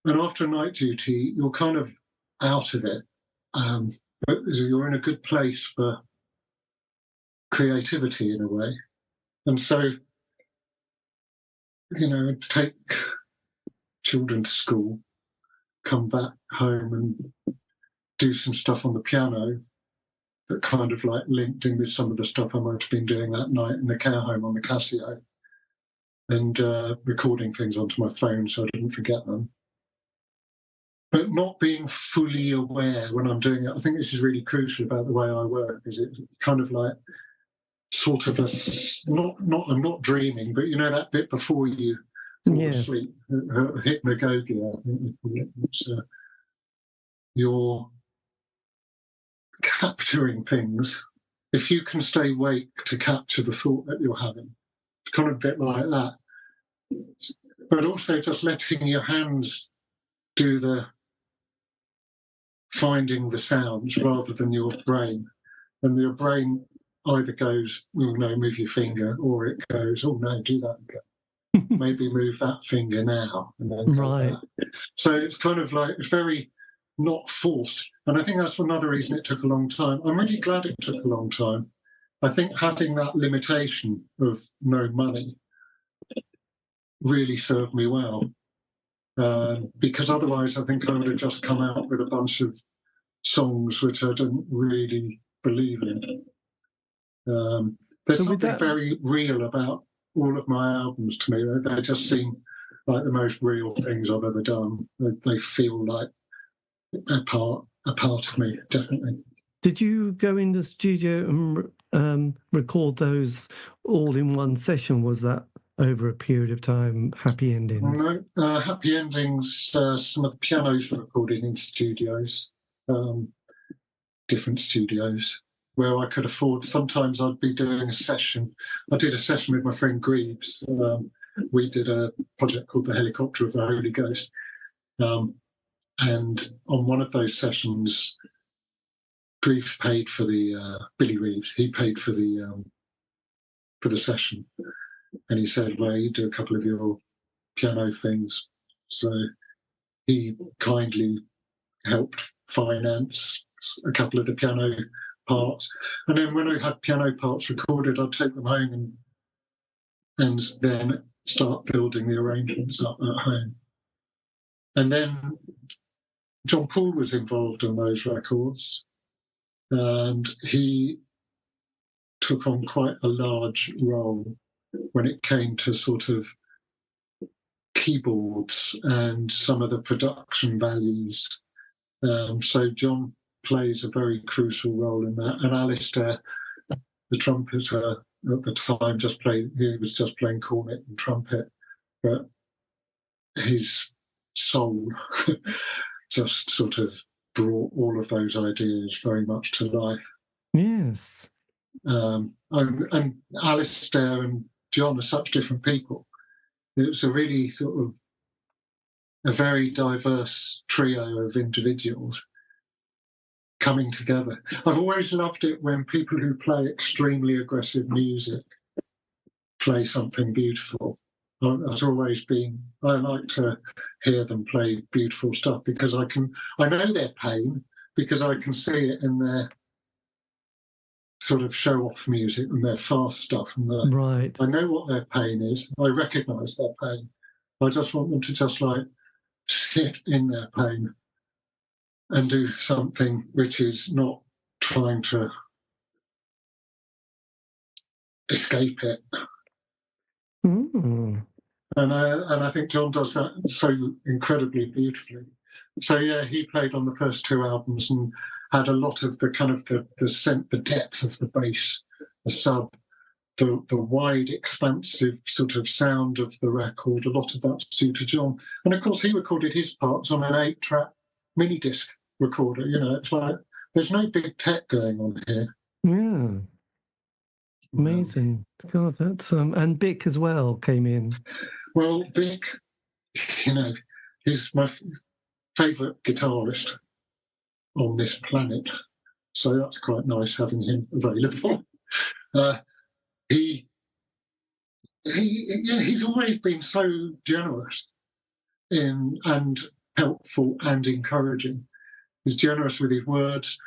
and after a night duty, you're kind of out of it. But you're in a good place for creativity in a way. And so, you know, I'd take children to school, come back home and do some stuff on the piano that kind of like linked in with some of the stuff I might have been doing that night in the care home on the Casio, and recording things onto my phone so I didn't forget them. But not being fully aware when I'm doing it. I think this is really crucial about the way I work, is it's kind of like sort of I'm not dreaming, but you know that bit before you fall asleep, hypnagogia, I think it's, you're capturing things. If you can stay awake to capture the thought that you're having, it's kind of a bit like that. But also just letting your hands do the finding the sounds rather than your brain. And your brain either goes, oh no, move your finger, or it goes, oh no, do that again. Maybe move that finger now. And then right. Back. So it's kind of like, it's very not forced. And I think that's another reason it took a long time. I'm really glad it took a long time. I think having that limitation of no money really served me well. Because otherwise I think I would have just come out with a bunch of songs which I didn't really believe in. There's something very real about all of my albums to me. They just seem like the most real things I've ever done. They feel like a part of me, definitely. Did you go in the studio and record those all in one session? Was that over a period of time, Happy Endings? No, Happy Endings, some of the pianos were recorded in studios, different studios, where I could afford. Sometimes I'd be doing a session. I did a session with my friend Greaves. We did a project called The Helicopter of the Holy Ghost. And on one of those sessions, Greaves paid for the, Billy Reeves, he paid for the session. And he said, well, you do a couple of your piano things. So he kindly helped finance a couple of the piano parts. And then when I had piano parts recorded, I'd take them home and then start building the arrangements up at home. And then John Paul was involved in those records, and he took on quite a large role when it came to sort of keyboards and some of the production values. So John plays a very crucial role in that. And Alistair, the trumpeter at the time, he was just playing cornet and trumpet, but his soul just sort of brought all of those ideas very much to life. Yes. And Alistair and John are such different people. It's a really sort of a very diverse trio of individuals coming together. I've always loved it when people who play extremely aggressive music play something beautiful. I like to hear them play beautiful stuff because I know their pain because I can see it in their sort of show-off music and their fast stuff. And right. I know what their pain is. I recognise their pain. I just want them to just like sit in their pain and do something which is not trying to escape it. Mm. And I think John does that so incredibly beautifully. So yeah, he played on the first two albums and had a lot of the kind of the depth of the bass, the sub, the wide, expansive sort of sound of the record. A lot of that's due to John. And of course, he recorded his parts on an 8-track mini disc recorder. You know, it's like there's no big tech going on here. Yeah. Amazing. God, that's and Bick as well came in. Well, Bick, you know, he's my favourite guitarist on this planet, so that's quite nice having him available. He's always been so generous and helpful and encouraging. He's generous with his words.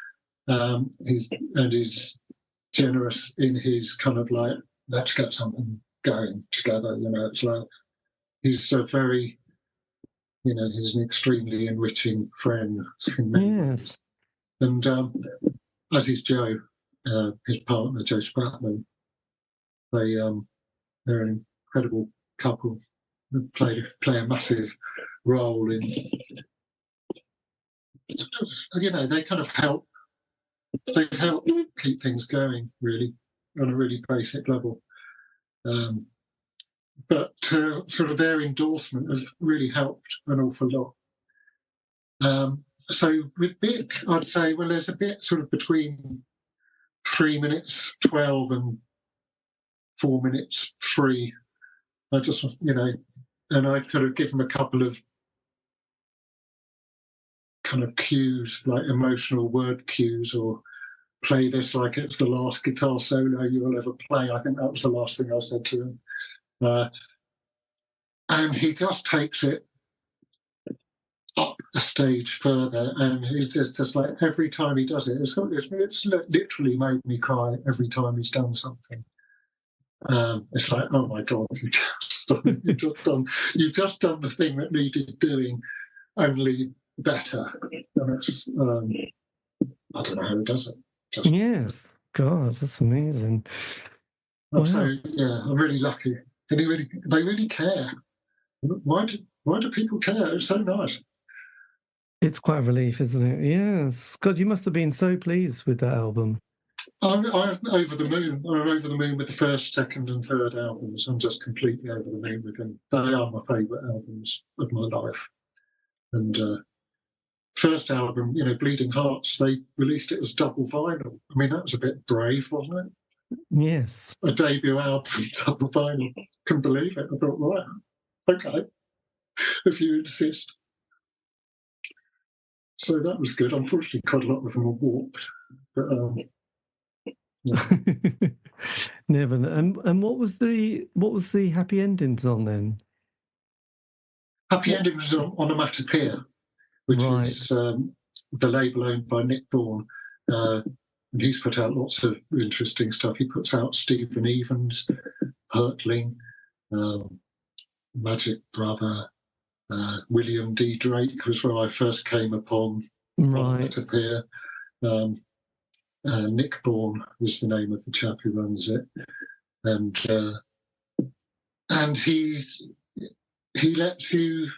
He's generous in his kind of like, let's get something going together. You know, it's like he's a very, you know, he's an extremely enriching friend. Yes. And as is Joe, his partner, Joe Spratman, they're an incredible couple. They play a massive role in, sort of, you know, they kind of help. They've helped keep things going, really, on a really basic level. But sort of their endorsement has really helped an awful lot. So with Bick, I'd say, well, there's a bit sort of between 3 minutes 12 and 4 minutes 3. I just, you know, and I sort of give them a couple of kind of cues, like emotional word cues, or play this like it's the last guitar solo you will ever play. I think that was the last thing I said to him. And he just takes it up a stage further, and it's just like every time he does it, it's literally made me cry every time he's done something. It's like, oh my God, you've just done the thing that needed doing, only better. And it's, I don't know how he does it. Yes, God, that's amazing. Wow. So yeah, I'm really lucky, and they really care. Why do people care? It's so nice. It's quite a relief, isn't it? Yes. God, you must have been so pleased with that album. I'm over the moon. I'm over the moon with the first, second, and third albums. I'm just completely over the moon with them. They are my favourite albums of my life. And first album, you know, Bleeding Hearts, they released it as double vinyl. I mean, that was a bit brave, wasn't it? Yes. A debut album, double vinyl. Couldn't believe it. I thought, right, okay, if you insist. So that was good. Unfortunately, quite a lot of them were warped. But yeah. Never. And what was the happy endings on then? Happy Endings was on Onomatopoeia, which is the label owned by Nick Vaughan. And he's put out lots of interesting stuff. He puts out Stephen Evans, Hurtling, Magic Brother, William D. Drake was where I first came upon Right. that appear. Nick Bourne was the name of the chap who runs it, and he lets you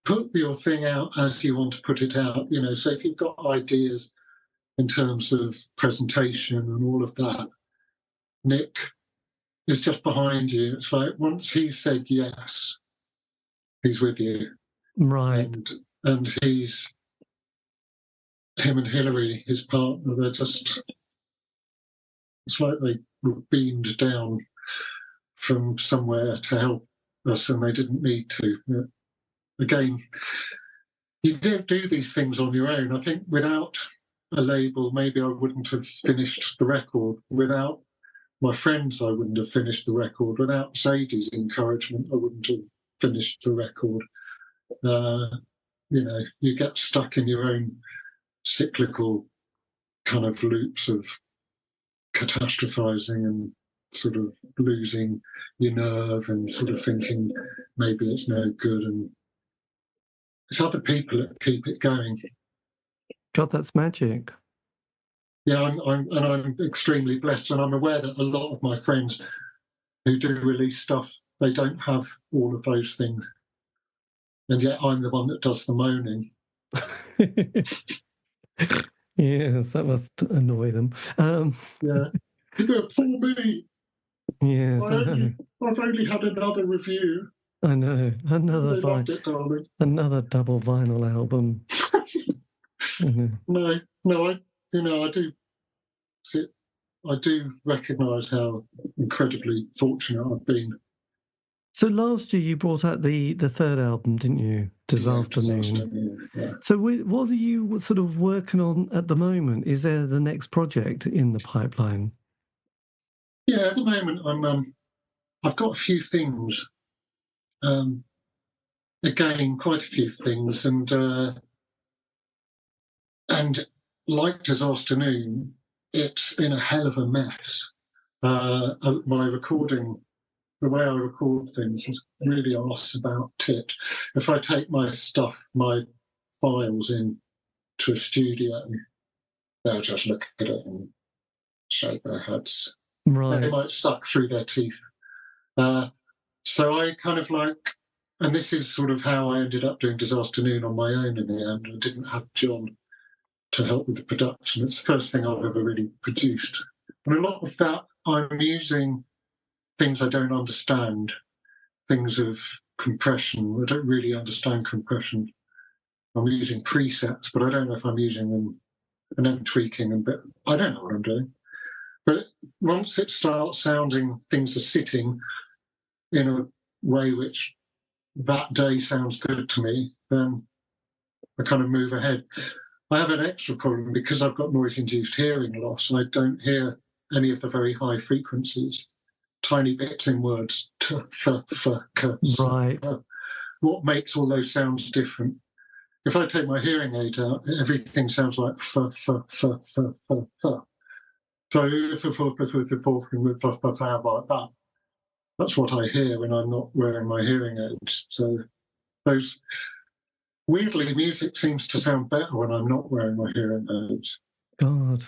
put your thing out as you want to put it out. So if you've got ideas in terms of presentation and all of that, Nick is just behind you. It's like once he's said yes, he's with you. Right. And him and Hillary, his partner, they're just, it's like they were beamed down from somewhere to help us, and they didn't need to. Again, you don't do these things on your own. I think without a label, maybe I wouldn't have finished the record. Without my friends, I wouldn't have finished the record. Without Sadie's encouragement, I wouldn't have finished the record. You get stuck in your own cyclical kind of loops of catastrophizing and sort of losing your nerve and sort of thinking maybe it's no good, and it's other people that keep it going. God, that's magic. Yeah, I'm extremely blessed, and I'm aware that a lot of my friends who do release stuff, they don't have all of those things, and yet I'm the one that does the moaning. Yes, that must annoy them. Yeah, poor me. Yes, I've only had another review. I know. They loved it, darling. Another double vinyl album. I do recognise how incredibly fortunate I've been. So last year you brought out the third album, didn't you? Disaster Noon. Yeah. So what are you sort of working on at the moment? Is there the next project in the pipeline? Yeah, at the moment I've got a few things. Again, quite a few things, and like Disaster Noon, it's in a hell of a mess. My recording, the way I record things, is really arse about tit. If I take my stuff, my files in to a studio, they'll just look at it and shake their heads. Right. They might suck through their teeth. So I kind of like, and this is sort of how I ended up doing Disaster Noon on my own in the end. I didn't have John to help with the production. It's the first thing I've ever really produced. And a lot of that, I'm using things I don't understand, things of compression. I don't really understand compression. I'm using presets, but I don't know if I'm using them, and then tweaking them, but I don't know what I'm doing. But once it starts sounding, things are sitting in a way which that day sounds good to me, then I kind of move ahead. I have an extra problem because I've got noise-induced hearing loss, and I don't hear any of the very high frequencies, tiny bits in words, t, th, f, k, s, right. What makes all those sounds different? If I take my hearing aid out, everything sounds like f, f, f, f, f, f. So if like that, that's what I hear when I'm not wearing my hearing aids. So those, weirdly, music seems to sound better when I'm not wearing my hearing aids. God.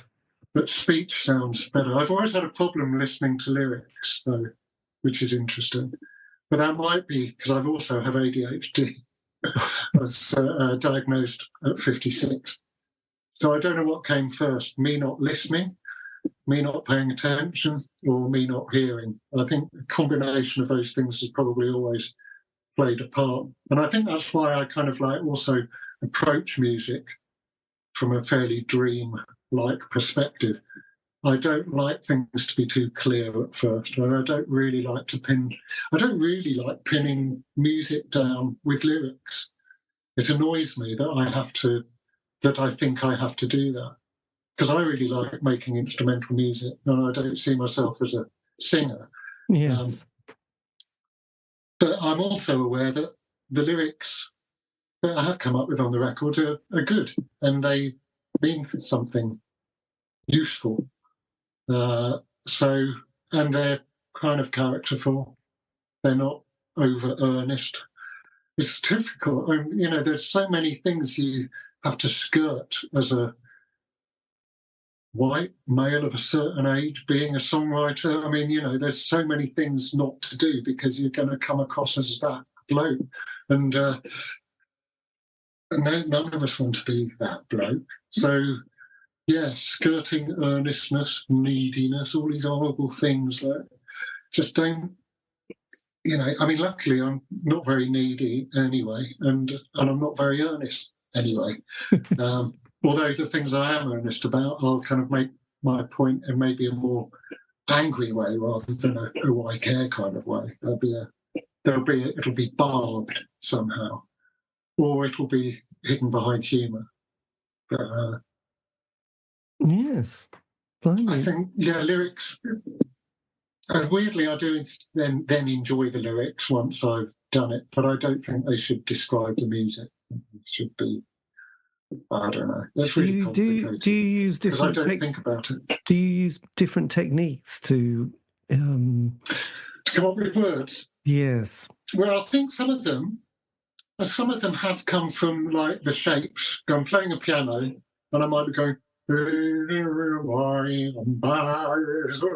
But speech sounds better. I've always had a problem listening to lyrics, though, which is interesting. But that might be because I've also have ADHD. I was diagnosed at 56. So I don't know what came first, me not listening, me not paying attention, or me not hearing. I think a combination of those things has probably always played a part. And I think that's why I kind of like also approach music from a fairly dream-like perspective. I don't like things to be too clear at first. And I don't really like pinning music down with lyrics. It annoys me that I think I have to do that. Because I really like making instrumental music, and I don't see myself as a singer. Yes. But I'm also aware that the lyrics that I have come up with on the record are good, and they mean something useful. And they're kind of characterful. They're not over earnest. it's difficult. There's so many things you have to skirt as a white male of a certain age, being a songwriter. There's so many things not to do because you're going to come across as that bloke. And none of us want to be that bloke. So, yeah, skirting earnestness, neediness, all these horrible things that just don't, luckily I'm not very needy anyway, and I'm not very earnest anyway. Although the things I am earnest about, I'll kind of make my point in maybe a more angry way rather than a "oh, I care" kind of way. It'll be barbed somehow, or it'll be hidden behind humour. But yes, I think lyrics. Weirdly, I do then enjoy the lyrics once I've done it, but I don't think they should describe the music. It should be. I don't know. That's really complicated. Do you use different? Because I don't think about it. Do you use different techniques to come up with words? Yes. Well, I think some of them have come from like the shapes. I'm playing a piano, and I might be going. Sort of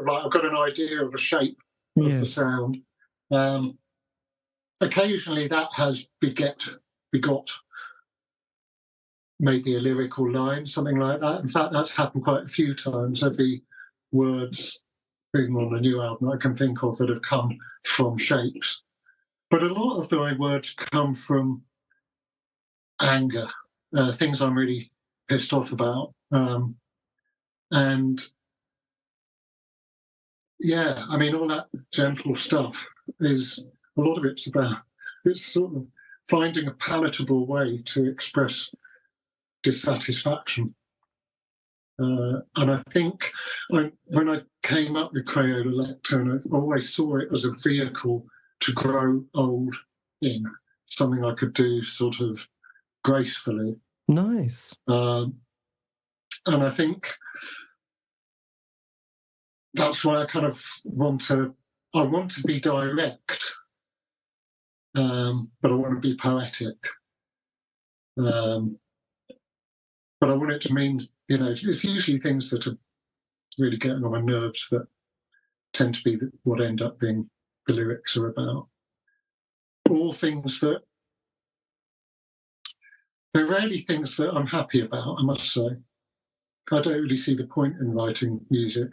like I've got an idea of a shape of the sound. Occasionally, that has begot maybe a lyrical line, something like that. In fact, that's happened quite a few times. There'll be words being on a new album I can think of that have come from shapes. But a lot of the words come from anger, things I'm really pissed off about. And yeah, all that gentle stuff is, a lot of it's sort of finding a palatable way to express dissatisfaction. And I think when I came up with Crayola Lectern, I always saw it as a vehicle to grow old in, something I could do sort of gracefully. Nice. And I think that's why I kind of want to be direct, but I want to be poetic. But I want it to mean, it's usually things that are really getting on my nerves that tend to be what end up being the lyrics are about. All things that, they're rarely things that I'm happy about, I must say. I don't really see the point in writing music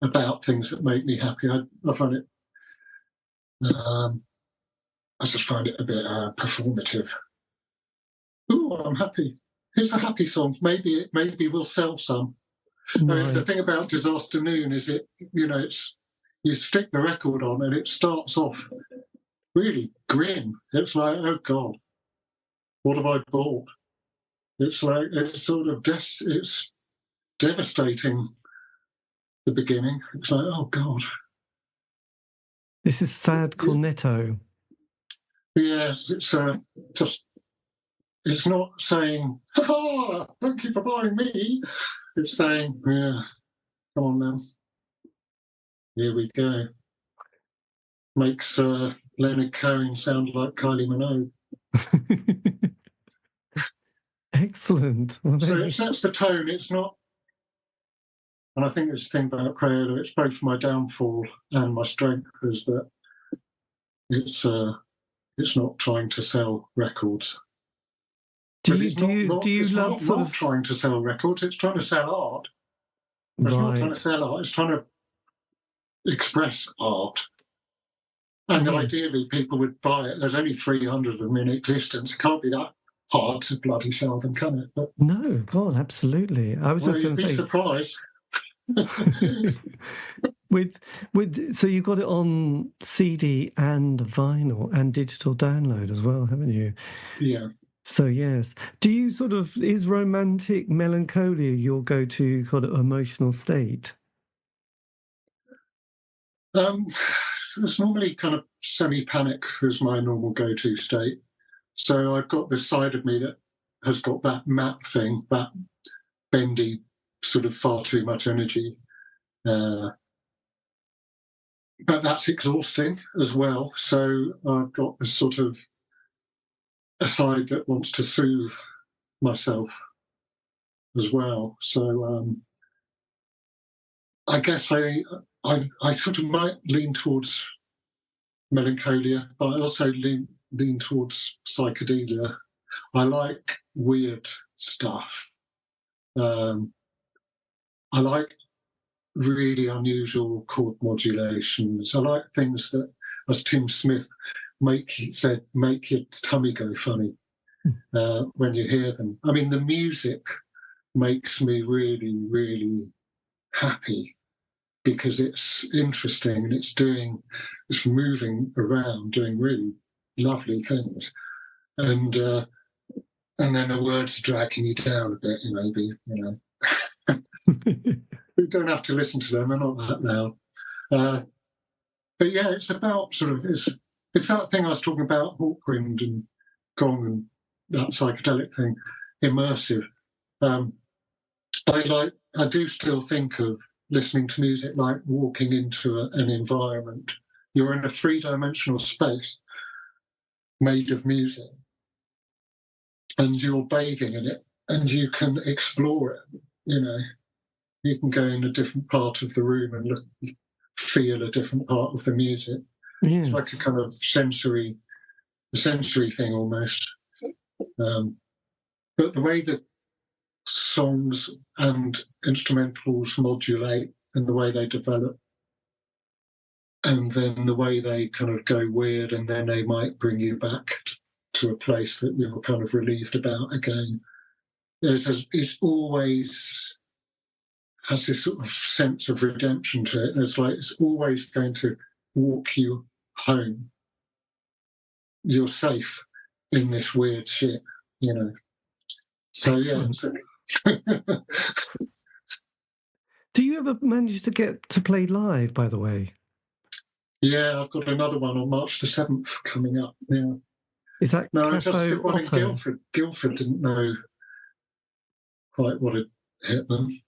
about things that make me happy. I find it, I just find it a bit performative. Ooh, I'm happy. Here's a happy song. Maybe we'll sell some. Right. The thing about Disaster Noon is it's you stick the record on and it starts off really grim. It's like, oh God, what have I bought? It's like it's sort of it's devastating. The beginning, it's like, oh God. This is sad cornetto. Yes, it's just. It's not saying, "Ha, thank you for buying me." It's saying, "Yeah, come on then. Here we go." Makes Leonard Cohen sound like Kylie Minogue. Excellent. Well, so it sets the tone. It's not. And I think it's the thing about Crayola, it's both my downfall and my strength, is that it's not trying to sell records. Do you love sort of trying to sell records? It's trying to sell art. It's right. not trying to sell art. It's trying to express art. And ideally, people would buy it. There's only 300 of them in existence. It can't be that hard to bloody sell them, can it? But, no, God, absolutely. I was just going to say. Surprised. So you got it on CD and vinyl and digital download as well, haven't you? Yeah. So yes, do you is romantic melancholia your go-to kind of emotional state? It's normally kind of semi-panic is my normal go-to state. So I've got this side of me that has got that map thing, that bendy, sort of far too much energy. But that's exhausting as well. So I've got this sort of a side that wants to soothe myself as well. So I guess I sort of might lean towards melancholia, but I also lean towards psychedelia. I like weird stuff. I like really unusual chord modulations. I like things that, as Tim Smith said, make your tummy go funny when you hear them. I mean, the music makes me really, really happy because it's interesting and it's moving around, doing really lovely things. And then the words are dragging you down a bit, maybe, You don't have to listen to them, they're not that loud. But yeah, it's about it's that thing I was talking about, Hawkwind and Gong and that psychedelic thing, immersive. I do still think of listening to music like walking into an environment. You're in a three-dimensional space made of music, and you're bathing in it, and you can explore it. You can go in a different part of the room and feel a different part of the music. Yes. It's like a kind of sensory thing almost. But the way that songs and instrumentals modulate and the way they develop, and then the way they kind of go weird, and then they might bring you back to a place that you were kind of relieved about again. It's always has this sort of sense of redemption to it. It's like it's always going to walk you home. You're safe in this weird shit, So Excellent. yeah. Do you ever manage to get to play live, by the way? Yeah, I've got another one on March the 7th coming up. Yeah. Is that No, I Cafe just did one in Otto? Guildford. Guildford didn't know quite what had hit them.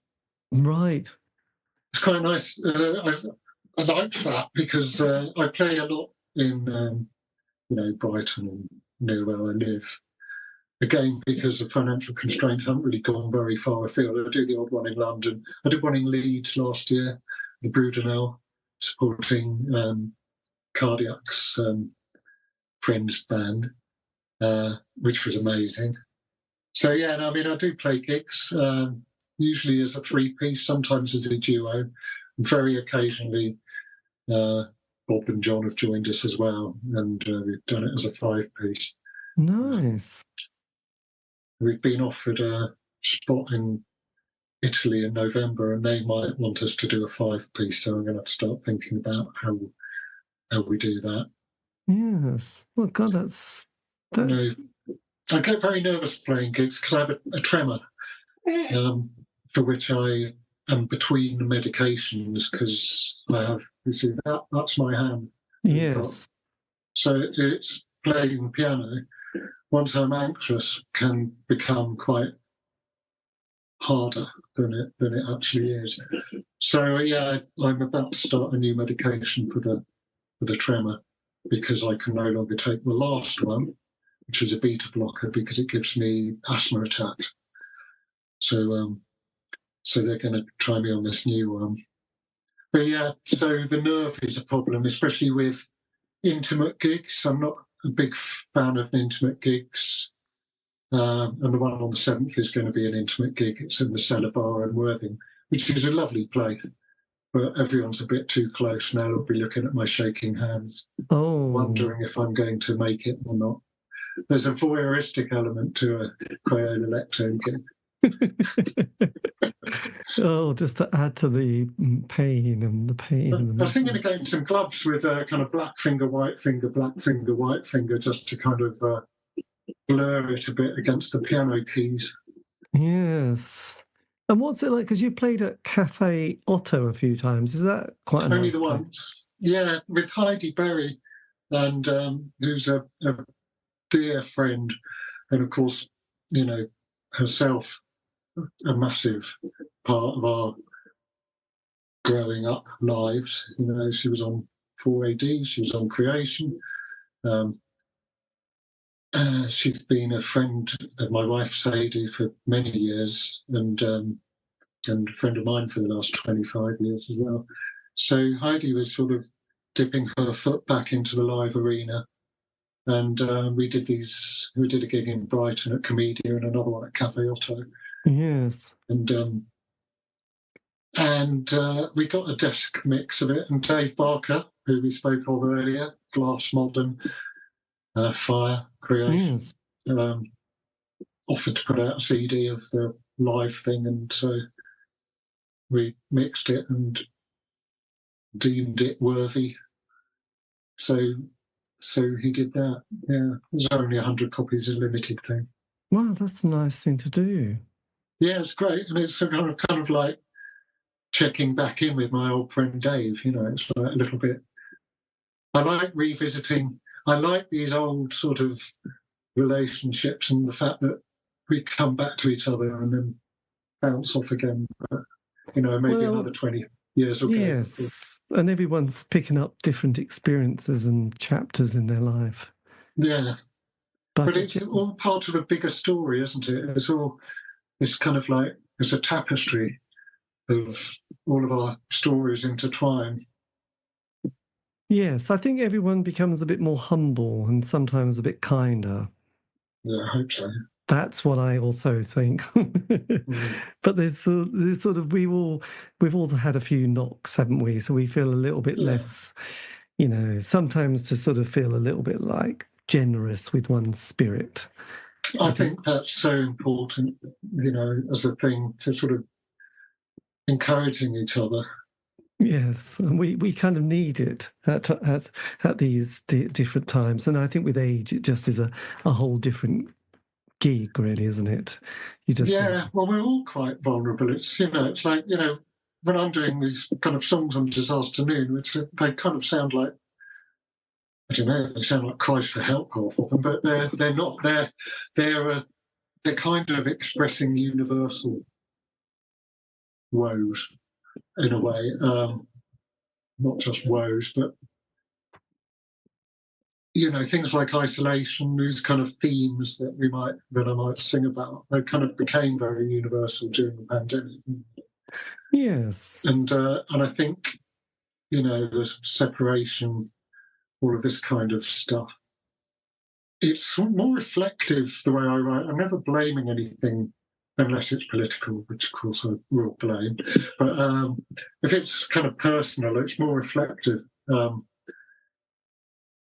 Right. It's quite nice. I liked that because I play a lot in, Brighton and near where I live. Again, because of financial constraint, I haven't really gone very far afield. I do the odd one in London. I did one in Leeds last year, the Brudenell, supporting Cardiac's friends band, which was amazing. So yeah, I do play gigs, usually as a three-piece, sometimes as a duo. And very occasionally, Bob and John have joined us as well, and we've done it as a five-piece. Nice. We've been offered a spot in Italy in November, and they might want us to do a five-piece, so I'm going to have to start thinking about how we do that. Yes. Well, God, that's... I get very nervous playing gigs because I have a tremor, for which I am between medications because I have, that's my hand. Yes. So it's playing the piano. Once I'm anxious, can become quite harder than it actually is. So yeah, I'm about to start a new medication for the tremor because I can no longer take the last one, which is a beta blocker, because it gives me asthma attacks. So they're going to try me on this new one. But yeah, so the nerve is a problem, especially with intimate gigs. I'm not a big fan of intimate gigs. And the one on the 7th is going to be an intimate gig. It's in the Cellar Bar in Worthing, which is a lovely place. But everyone's a bit too close now. They'll be looking at my shaking hands, wondering if I'm going to make it or not. There's a voyeuristic element to a Crayola Lectern gig. Just to add to the pain and the pain. I was thinking of getting some gloves with a kind of black finger, white finger, just to kind of blur it a bit against the piano keys. Yes. And what's it like? Because you played at Cafe Otto a few times. Is that quite a nice Only the place? once. Yeah, with Heidi Berry, and who's a dear friend, and of course, herself a massive part of our growing up lives. She was on 4AD, she was on Creation. She's been a friend of my wife Sadie for many years, and a friend of mine for the last 25 years as well. So Heidi was sort of dipping her foot back into the live arena, and we did a gig in Brighton at Comedia and another one at Cafe Otto. Yes. And we got a desk mix of it, and Dave Barker, who we spoke of earlier, Glass Modern, Fire Creation, offered to put out a CD of the live thing, and so we mixed it and deemed it worthy. So he did that. Yeah, there's only 100 copies, a limited thing. Wow, that's a nice thing to do. Yeah, it's great, and it's kind of like checking back in with my old friend Dave. You know, it's like a little bit. I like revisiting. I like these old sort of relationships and the fact that we come back to each other and then bounce off again. But, you know, maybe another 20 years will go. Yes, and everyone's picking up different experiences and chapters in their life. Yeah. But it's all part of a bigger story, isn't it? It's kind of like, it's a tapestry of all of our stories intertwined. Yes, I think everyone becomes a bit more humble and sometimes a bit kinder. Yeah, I hope so. That's what I also think. But there's sort of we've also had a few knocks, haven't we? So we feel a little bit less, you know, sometimes to sort of feel a little bit like generous with one's spirit. I think that's so important, you know, as a thing to sort of encouraging each other. Yes, and we kind of need it at these different times. And I think with age, it just is a whole different gig, really, isn't it? Well, we're all quite vulnerable. It's, you know, it's like, you know, when I'm doing these kind of songs on This Afternoon, they kind of sound like, I don't know, they sound like cries for help, half of them, but they're not. They're kind of expressing universal woes in a way, not just woes, but, you know, things like isolation, these kind of themes that I might sing about, they kind of became very universal during the pandemic. Yes. And I think, you know, the separation, all of this kind of stuff, it's more reflective the way I write. I'm never blaming anything unless it's political, which of course I will blame. But if it's kind of personal, it's more reflective,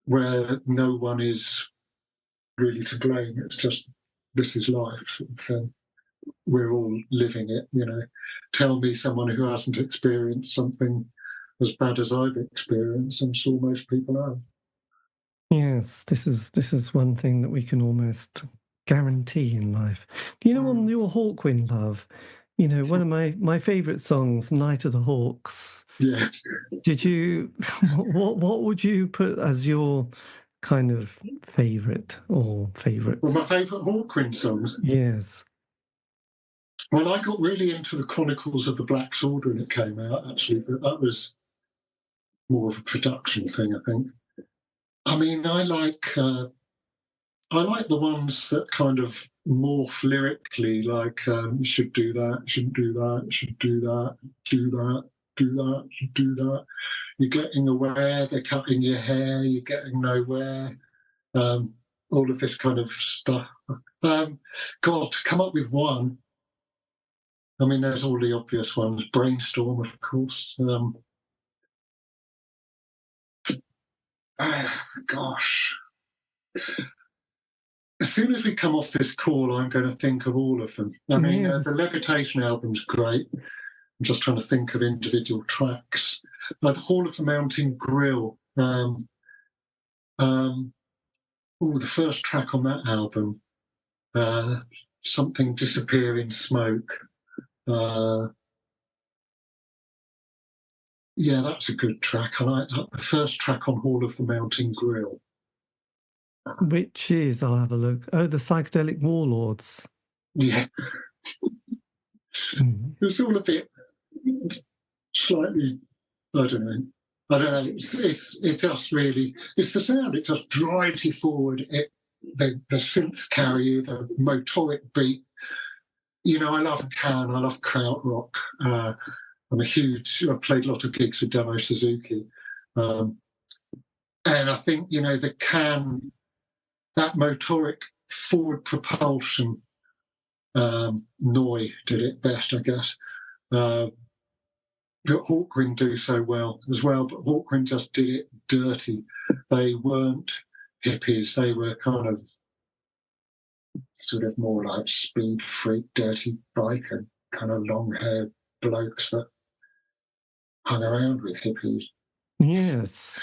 where no one is really to blame. It's just, this is life sort of thing. We're all living it, you know. Tell me someone who hasn't experienced something as bad as I've experienced. I'm sure most people have. Yes, this is one thing that we can almost guarantee in life. You know, on your Hawkwind Love, you know, one of my favourite songs, Night of the Hawks. Yeah. Did you? What would you put as your kind of favourite or favourites? Well, my favourite Hawkwind songs. Yes. Well, I got really into the Chronicles of the Black Sword when it came out, actually, but that was more of a production thing, I think. I mean, I like the ones that kind of morph lyrically, like you should do that, shouldn't do that, should do that, do that, do that, should do that. You're getting aware, they're cutting your hair, you're getting nowhere. All of this kind of stuff. God, to come up with one. I mean, there's all the obvious ones. Brainstorm, of course. Gosh. As soon as we come off this call, I'm going to think of all of them. I mean, the Levitation album's great. I'm just trying to think of individual tracks. The Hall of the Mountain Grill. The first track on that album, Something Disappear in Smoke. Yeah, that's a good track. I like that. The first track on Hall of the Mountain Grill. Which is, I'll have a look. Oh, the Psychedelic Warlords. Yeah. It's all a bit slightly, I don't know. It just really, it's the sound. It just drives you forward. the synths carry you, the motoric beat. You know, I love Can, I love krautrock. I played a lot of gigs with Demo Suzuki. And I think, you know, the Can, that motoric forward propulsion, Noi did it best, I guess. That Hawkwind do so well as well, but Hawkwind just did it dirty. They weren't hippies, they were kind of sort of more like speed freak, dirty biker, kind of long-haired blokes that hung around with hippies. Yes.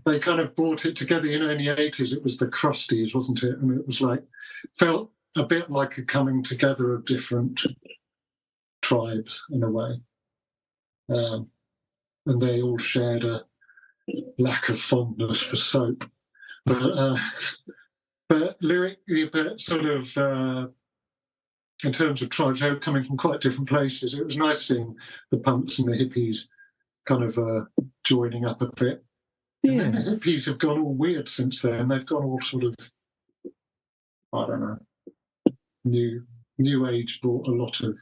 They kind of brought it together. You know, in the 80s, it was the Crusties, wasn't it? And it was like, felt a bit like a coming together of different tribes in a way. And they all shared a lack of fondness for soap. But lyrically, but sort of in terms of tribes, they were coming from quite different places. It was nice seeing the punks and the hippies kind of joining up a bit. Yes. And then the hippies have gone all weird since then. They've gone all sort of, I don't know, new age brought a lot of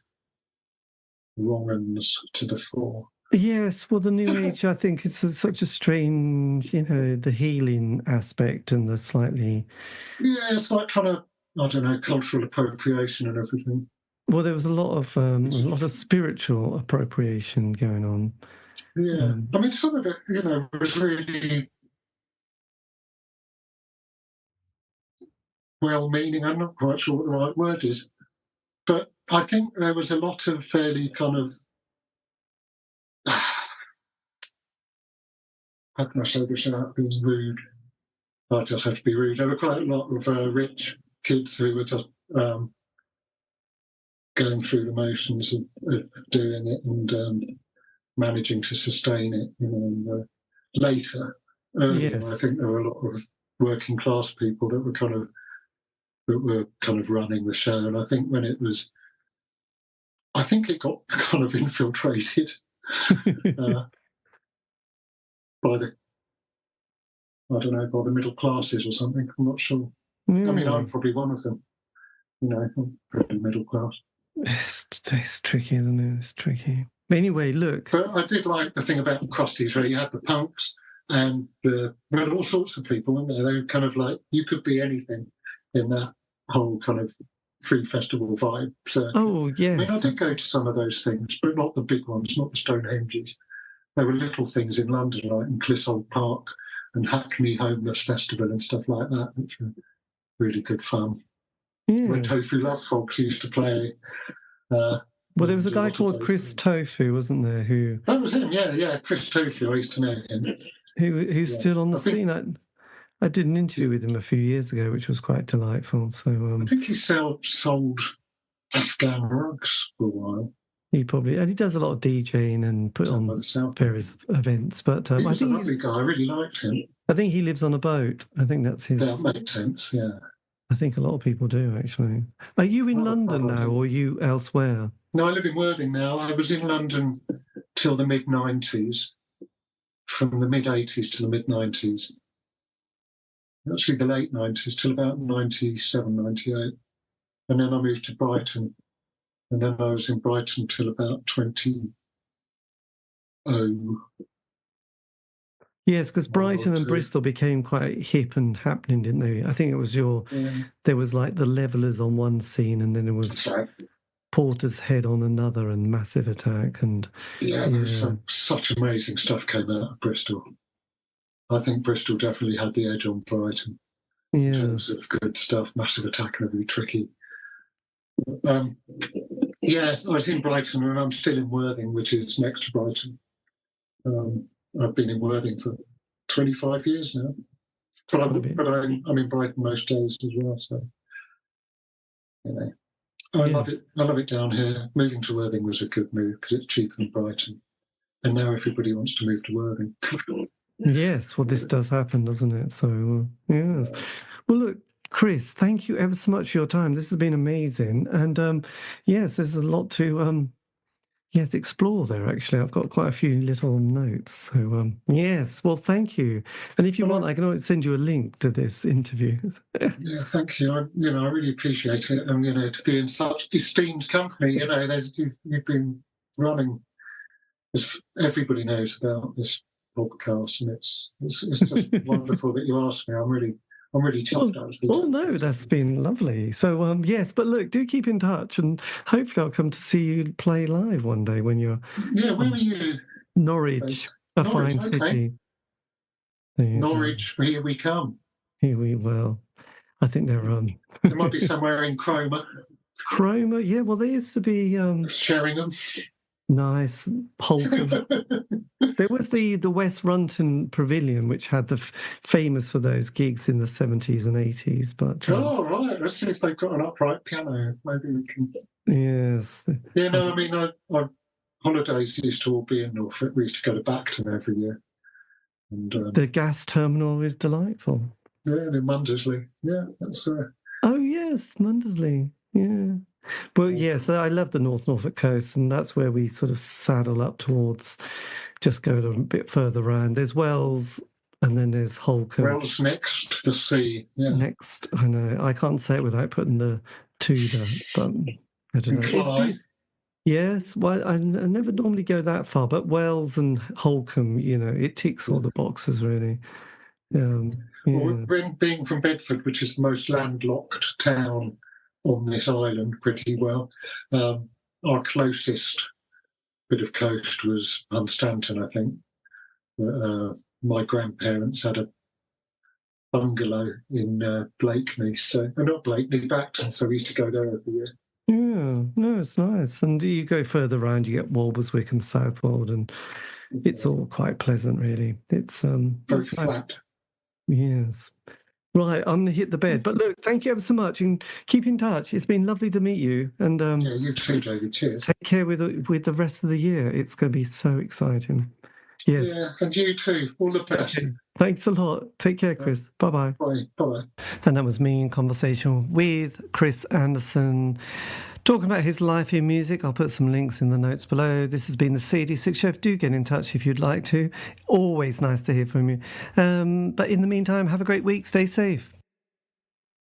wrong-uns to the fore. Yes, well, the new age, I think it's such a strange, you know, the healing aspect and the slightly... Yeah, it's like trying to, I don't know, cultural appropriation and everything. Well, there was a lot of spiritual appropriation going on. Yeah, I mean, some of it, you know, was really well-meaning. I'm not quite sure what the right word is. But I think there was a lot of fairly kind of, how can I say this without being rude? I just have to be rude. There were quite a lot of rich kids who were just going through the motions of doing it and managing to sustain it. You know, later, earlier, yes. I think there were a lot of working class people that were kind of running the show. And I think when it was, I think it got kind of infiltrated by the, I don't know, by the middle classes or something. I'm not sure. I mean, I'm probably one of them. You know, I'm pretty middle class. It's tricky, isn't it? It's tricky. Anyway, look. But I did like the thing about the Crusties, where you had the punks and all sorts of people, weren't there? They were kind of like, you could be anything in that whole kind of free festival vibe. So, oh, yes. I mean, I did go to some of those things, but not the big ones, not the Stonehenges. There were little things in London, like in Clissold Park and Hackney Homeless Festival and stuff like that, which were really good fun. Yeah. Where Tofu Love Frogs used to play. Well, there was a guy called Chris Tofu, wasn't there? Who that was him, yeah, Chris Tofu. I used to know him. Who's still on the scene? I did an interview with him a few years ago, which was quite delightful. So I think he sold Afghan rugs for a while. He does a lot of DJing and put on various events. But he was a lovely guy. I really liked him. I think he lives on a boat. I think that's his. That makes sense. Yeah. I think a lot of people do, actually. Are you in London now, or are you elsewhere? No, I live in Worthing now. I was in London till the mid-90s, from the mid-80s to the mid-90s. Actually, the late 90s, till about 97, 98. And then I moved to Brighton. And then I was in Brighton till about 2000. Yes, because Brighton and Bristol became quite hip and happening, didn't they? I think it was there was like the Levellers on one scene, and then it was Porter's Head on another, and Massive Attack. And such amazing stuff came out of Bristol. I think Bristol definitely had the edge on Brighton in terms of good stuff. Massive Attack and Really Tricky. I was in Brighton, and I'm still in Worthing, which is next to Brighton. I've been in Worthing for 25 years now, but I'm in Brighton most days as well. So, you know, I love it. I love it down here. Moving to Worthing was a good move because it's cheaper than Brighton, and now everybody wants to move to Worthing. Yes, well, this does happen, doesn't it? So, yes. Well, look, Chris, thank you ever so much for your time. This has been amazing, and yes, there's a lot to Yes, explore there, actually. I've got quite a few little notes. So, yes, well, thank you. And if you want, I can always send you a link to this interview. Yeah, thank you. I really appreciate it. And, to be in such esteemed company, you've been running, as everybody knows about this podcast, and it's just wonderful that you asked me. I'm really chuffed, actually. Oh, no, that's been lovely. So, yes, but look, do keep in touch, and hopefully I'll come to see you play live one day when you're... Yeah, where are you? Norwich, a fine city. Norwich, here we come. Here we will. I think they're... There might be somewhere in Cromer. Cromer, yeah, well, there used to be... Sheringham. Nice. Holcombe. There was the West Runton Pavilion, which had famous for those gigs in the 70s and 80s. But right. Let's see if they've got an upright piano. Maybe we can. Yes. Yeah. No. I mean, our holidays used to all be in Norfolk. We used to go to Bacton every year. And the gas terminal is delightful. Yeah, and in Mundersley. Yeah, that's. Oh yes, Mundersley. Yeah. Well, yes, I love the North Norfolk coast, and that's where we sort of saddle up towards, just go a bit further around. There's Wells, and then there's Holcombe. Wells next, the sea. Yeah. Next, I know. I can't say it without putting the Tudor, but I don't know. Yes, well, I never normally go that far, but Wells and Holcombe, it ticks all the boxes, really. Well, being from Bedford, which is the most landlocked town on this island, pretty well. Our closest bit of coast was Hunstanton, I think. My grandparents had a bungalow in Blakeney, not Blakeney, Bacton, so we used to go there every year. Yeah, no, it's nice. And you go further around, you get Walberswick and Southwold, and it's all quite pleasant, really. It's very flat. Yes. Right, I'm going to hit the bed. But look, thank you ever so much, and keep in touch. It's been lovely to meet you. And yeah, you too, David. Cheers. Take care with the rest of the year. It's going to be so exciting. Yes. Yeah, and you too. All the best. Okay. Thanks a lot. Take care, Chris. Bye-bye. Bye. Bye. And that was me in conversation with Chris Anderson, talking about his life in music. I'll put some links in the notes below. This has been the C86 Show. Do get in touch if you'd like to. Always nice to hear from you. But in the meantime, have a great week. Stay safe.